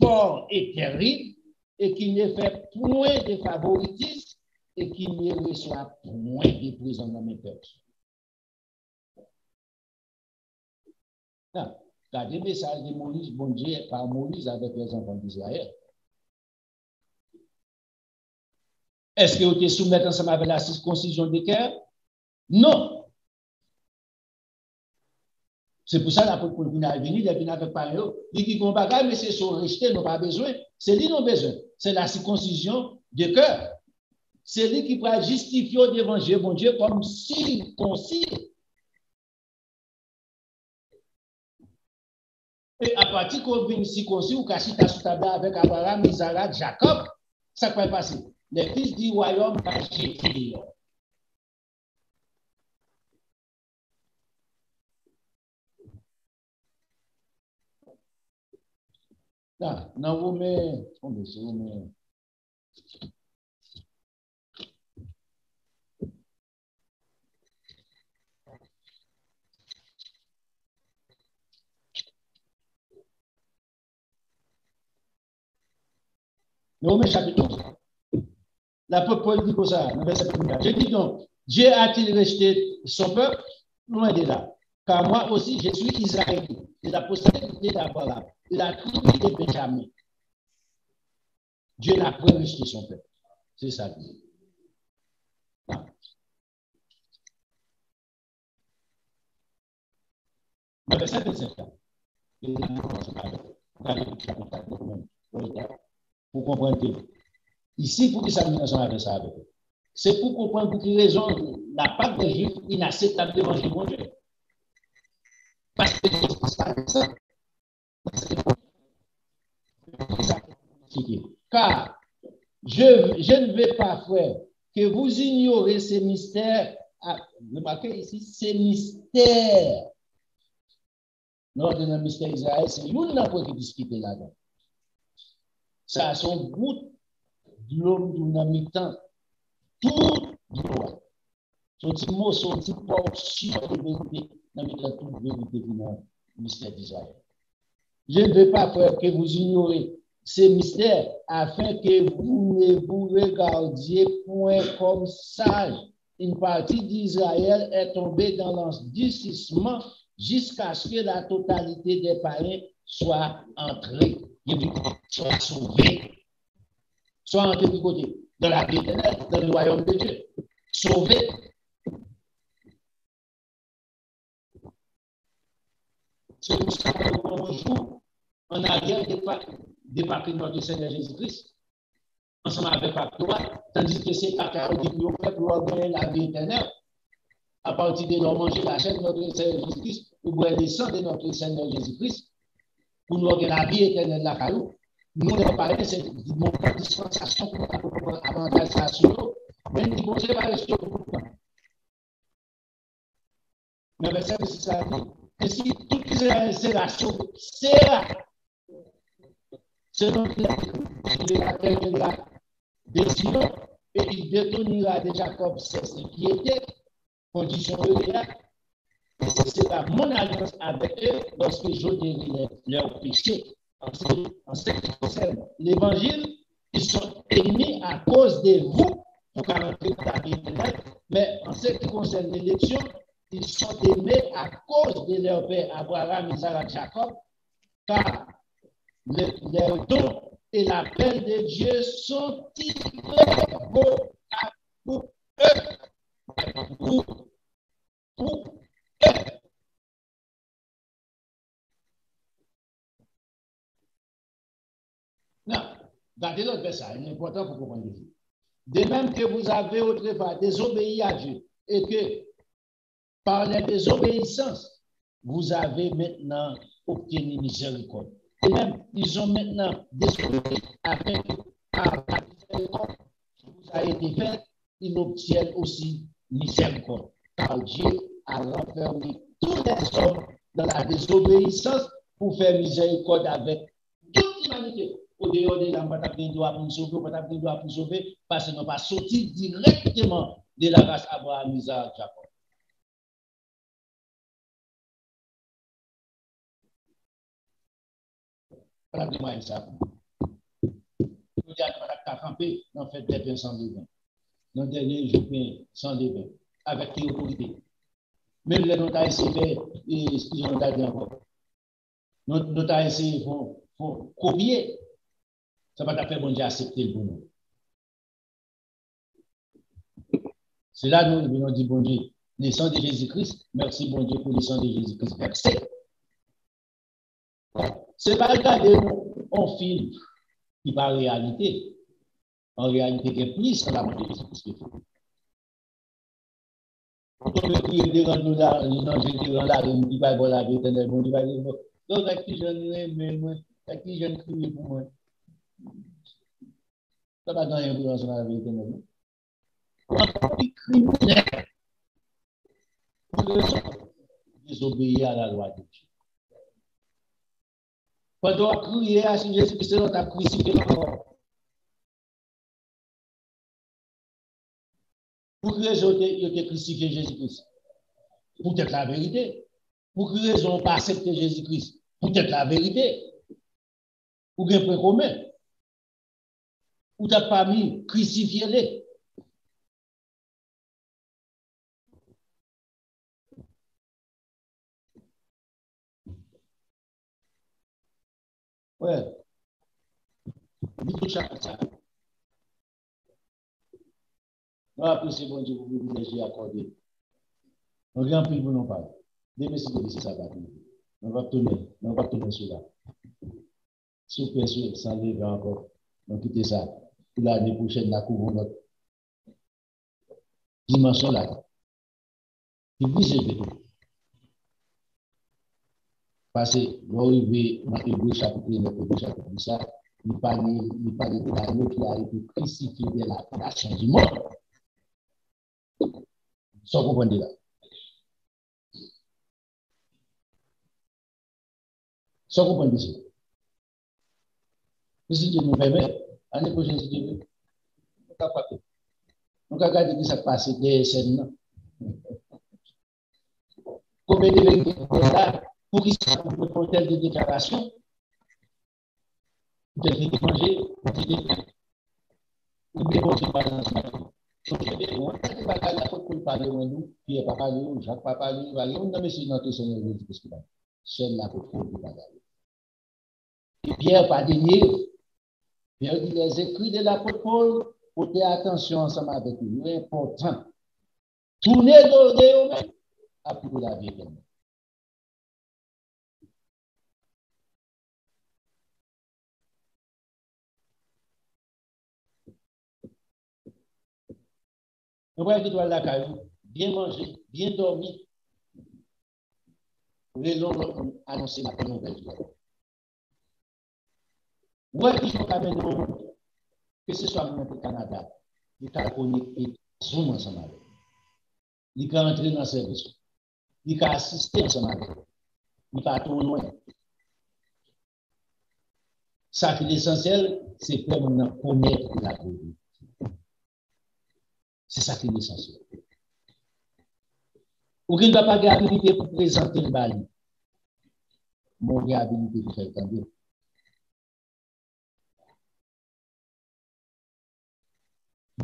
fort et terrible, et qui ne fait point de favoritisme et qui ne reçoit point de prison dans mes peuples. Regardez le message de Moïse, bon Dieu, par Moïse avec les enfants d'Israël. Est-ce que vous êtes soumis ensemble avec la circoncision des cœurs? Non. C'est pour ça que l'apôtre Paul est venu, il est venu avec Paul. Il dit qu'on bagaille, mais c'est sur rejeter, nous pas besoin. C'est lui non besoin. C'est la circoncision de cœur. C'est lui qui pourra justifier devant Dieu, bon Dieu, comme circoncis. Et à partir qu'on vient circoncis, ou caché ta sous table avec Abraham, Isaac, Jacob, ça peut passer. Les fils du royaume vont jeter. Dans Romains, combien c'est Romains? Romains chapitre 11. L'apôtre Paul dit comme ça, dans verset 1. Je dis donc, Dieu a-t-il rejeté son peuple? Loin de là. Car moi aussi, je suis Israël, de la postérité d'Abraham, de la tribu de Benjamin. Dieu n'a pas rejeté son peuple. C'est ça. Le verset 25. Pour comprendre. Ici, pour que ça vienne ensemble avec ça. C'est pour comprendre pour quelle raison la part des Juifs inacceptable devant Dieu, mon Dieu. Parce que car je ne vais pas, frère, que vous ignorez ces mystères. Remarquez ici, ces mystères. Lors de notre mystère Israël, c'est nous qui avons discuté là-dedans. Ça a son bout de l'homme de mi-temps. Tout droit. Son petit mot, son petit portion de vérité, dans toute vérité dans le mystère d'Israël. Je ne veux pas, frère, que vous ignorez ces mystères afin que vous ne vous regardiez point comme sage. Une partie d'Israël est tombée dans l'endurcissement jusqu'à ce que la totalité des païens soit entrée, soit sauvée, soit entrée du côté de la vie éternelle, dans le royaume de Dieu, sauvée. C'est pour ça qu'on joue en arrière des papiers de notre Seigneur Jésus-Christ, ensemble avec Pactois, tandis que c'est Pactois qui nous fait pour gagner la vie éternelle. À partir de nous manger la chair de notre Seigneur Jésus-Christ, ou boire le sang de notre Seigneur Jésus-Christ, pour nous gagner la vie éternelle la caillou. Nous, les parents, c'est mon dispensation pour avantage nationaux, mais nous disons, c'est pas rester au bout. Mais le verset, c'est ça. Et si toute Israël sera sauvée, sera, selon la terre de la décision, et il détournera de Jacob ses impiétés, condition c'est la mon alliance avec eux lorsque je guéris leur péché. En ce qui concerne l'évangile, ils sont ennemis à cause de vous pour 43 dans la vie éternelle, mais en ce qui concerne l'élection, ils sont aimés à cause de leur père Abraham, Isaac, Jacob, car leurs dons et l'appel de Dieu sont irrévocables pour eux. Pour eux. Non, gardez l'autre verset, c'est important pour comprendre ici. De même que vous avez autrefois désobéi à Dieu et que par la désobéissance, vous avez maintenant obtenu miséricorde. Et même, ils ont maintenant désobéi avec par la miséricorde qui vous a été faite, ils obtiennent aussi miséricorde. Car Dieu a renfermé tous les hommes dans la désobéissance pour faire miséricorde avec toute l'humanité. Au dehors de la patrie doit pour sauver, parce qu'ils n'ont pas sorti directement de la race Abraham, Isaac, Jacob. Regardez-moi ça. Nous avons campé dans le fait d'être sans levain. Dans le dernier jour, sans levain, avec qui autorité. Même les notaires essayent ils ont dit encore. Nos notaires essayent font copier. Ça va faire bon Dieu accepter le bon. C'est là nous venons dire bon Dieu, le sang de Jésus-Christ, merci bon Dieu pour le sang de Jésus-Christ versé. C'est pas regarder un film qui par réalité, en réalité, il y a plus dans la mort de Jésus-Christ. Quand on veut prier de rendre nous là, je rends là, on dit pas bon la vie éternelle, bon Dieu va dire bon. Donc, à qui je ne crie pour moi. Ça va gagner pour dans la vie éternelle. Criminel. Désobéir à la loi de Dieu. Quand on a crié à Jésus-Christ, on a crucifié encore. Pour quelle raison il a crucifié Jésus-Christ? Pour être la vérité. Pour quelle raison on n'a pas accepté Jésus-Christ? Pour être la vérité. Pour un point commun. Pour ta famille, crucifiez-les. Ouais. Dis tout ça. On va apprécier bon Dieu pour le privilège accordé. On vient plus pour nous parler. Demain, c'est ça. On va tourner sur là. Super, sans lever encore. On quitte ça. Pour l'année prochaine, la couvre notre dimension là. Il bouge de tout. Parce que l'arrivée dans le chapitre, ça, il parle de l'agneau qui a été crucifié de la création du monde. Sans comprendre là. Sans comprendre ça. Si Dieu nous permet, l'année prochaine, si Dieu veut, on va regarder ce qui s'est passé des scènes. Combien de vérités là pour qu'ils soient pour telle de déclaration, de manger, ou de manger par exemple. On va pas la faute pour parler de nous, Pierre pas parler, Jacques pas parler, on n'a pas si notre Seigneur Jésus-Christ. Seul la faute pour parler. Et Pierre pas dénié. Pierre dit les écrits de l'apôtre Paul, portez attention ensemble avec lui. C'est important. Tournez de vous-même à pour la vie éternelle. Nous voyons qu'il doit la caillou, bien manger, bien dormir. Nous annoncer la bonne nouvelle. Ouais, il faut quand même que ce soit au Canada, il a connecté Zoom ensemble. Il a entré dans le service. Il a assisté ensemble. Il a tout loin. Ça qui est essentiel, c'est pour nous connaître la vérité. C'est ça qui est essentiel. Ou qui ne doit pas avoir habilité pour présenter le bal. Mon habilité pour faire entendre.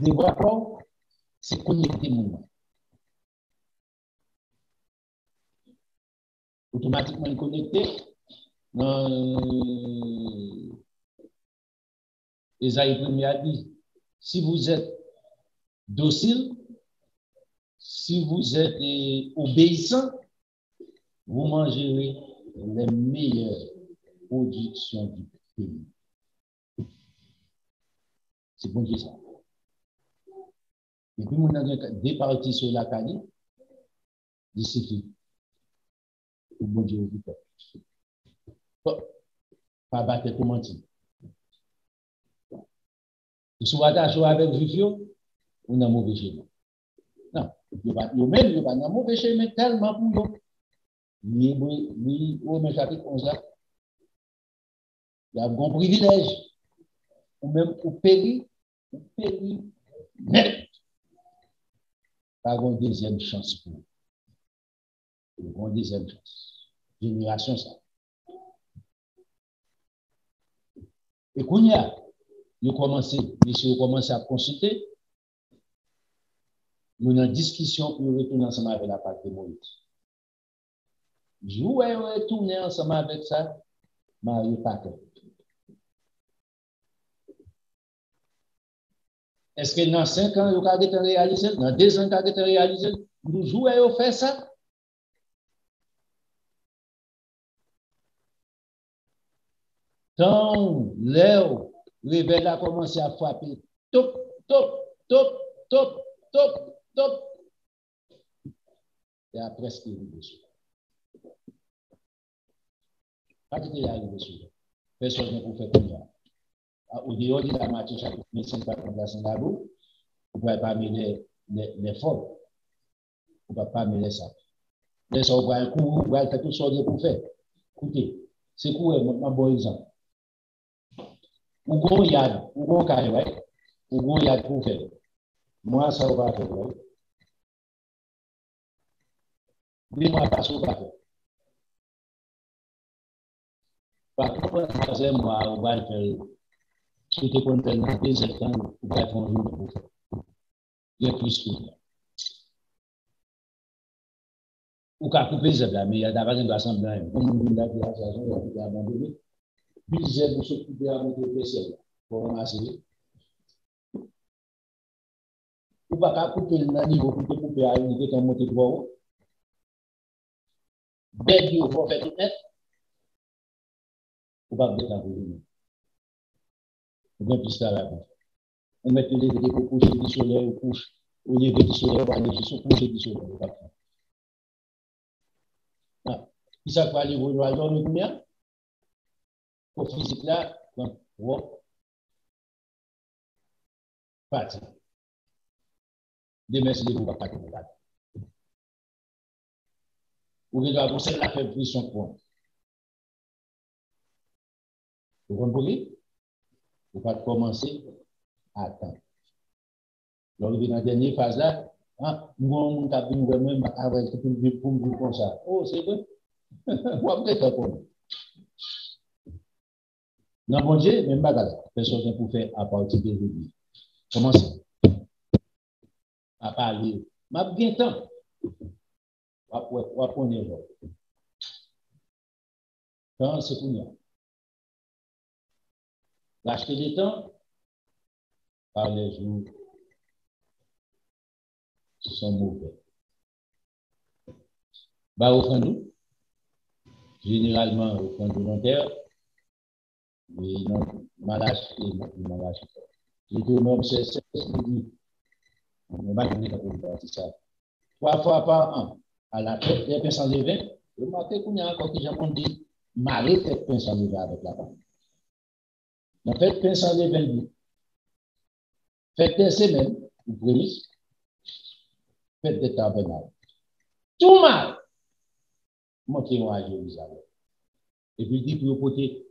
Des rapports, c'est connecter mon. Automatiquement connecté. Esaïe 1 a dit, si vous êtes docile, si vous êtes obéissant, vous mangerez les meilleures productions du pays. C'est bon Dieu ça. Et puis, on a départi sur la canne, discipline. Pour bon Dieu, vous faites. Pas battre comment dire. Si vous êtes avec Vivio, on a mauvais chemin. Non, vous-même, vous avez un mauvais chemin tellement pour vous. Oui, au même chapitre 11 là, il y a un bon privilège. Ou même au péri, net. Pas une deuxième chance pour vous. Une deuxième chance. Génération ça. Et quand il y a, monsieur commence à consulter, nous avons une discussion pour retourner ensemble avec la part de Moïse. Je vais retourner ensemble avec ça, Marie Pater. Est-ce que dans 5 ans, vous avez réalisé, dans 2 ans, vous avez réalisé, nous jouons à faire ça? Quand l'air, réveil a commencé à frapper, top, top, top, top, top, top. Et après, ce qui est arrivé sur. Pas qui est arrivé sur. Personne ne peut faire comme ça. Au dehors de la matière, chaque médecin va remplacer la boue. Vous ne pouvez pas mettre les folles. Vous ne pouvez pas mettre ça. Mais ça, vous un coup, vous allez faire tout ce que vous faites. Écoutez, c'est quoi un bon exemple? Ou bon yad, ou bon carré, ou bon yad pour faire. Moi, ça va faire. Dis-moi pas ce que va faire. Par contre, troisième mois, on va faire. Si tu es content dans 2 ans, on va faire un jour pour faire. Il y a plus que ça. Ou qu'à couper les là, mais il y a d'abord une assemblée. Comme on dit là, il y a des abandonnés. Puis, j'ai pour s'occuper à monter le PC pour ramasser. Ou pas qu'à couper le niveau pour te couper à une qui est montée 3 euros. Bête, il faut faire tout net. Ou pas mettre la volume. Ou bien plus tard là. On met les idées pour coucher du soleil, ou couche, au lever du soleil, on va aller sur coucher du soleil. Puis ça va aller au loisir de combien? Au physique là, donc, wow. Parti. Demain, c'est des coups à pas de malade. Ou bien, vous savez la faire pression pour. Vous comprenez? Vous pouvez commencer à attendre. Lorsque dans la dernière phase là, nous avons un nous même avec tout le pour me comme ça. Oh, c'est vrai? Vous avez fait comme non, bon Dieu, même pas là. Personne ne peut faire à partir de aujourd'hui. Commencez à parler. Mais bien temps. On va prendre les autres. Quand c'est pour nous. L'acheter des temps par les jours qui sont mauvais. Bah, au fond, nous, généralement, au fond volontaire, mais non, malage et malage. Je dis au nom, c'est ce que dit. On va donner la politique, ça. 3 fois par an, à la fête des pains sans levain, le matin, il y a encore qui j'ai dit, marrer fait pain sans levain avec la femme. La fête pain sans levain, fête des semaines, ou prémices, fête des tabernacles. Tout mal. Montez-moi à Jérusalem. Et puis, il dit pour côté,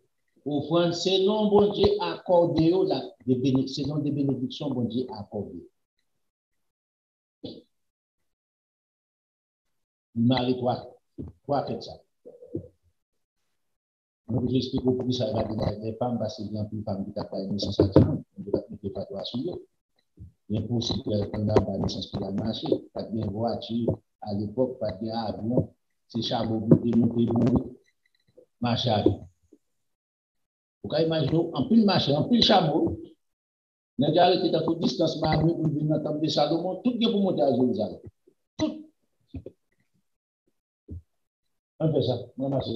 offrande, selon bon Dieu accordé, selon des bénédictions, bon Dieu accordé. Il m'a allé trois fêtes ça. Donc, j'explique pourquoi ça va dire les femmes, parce qu'il y a plus de femmes qui ont une naissance à dire, on ne peut pas mettre pas toi sur eux. Il est possible qu'on a pas naissance pour la marcher, pas de voiture, à l'époque, pas d'avion, c'est chameau qui est monté pour marcher avec. Vous pouvez imaginer, en plus marcher, en plus chameau, les gars qui étaient à distance, pour venir dans le temple de Salomon, tout est pour monter à Jérusalem. Tout. On fait ça, on marche.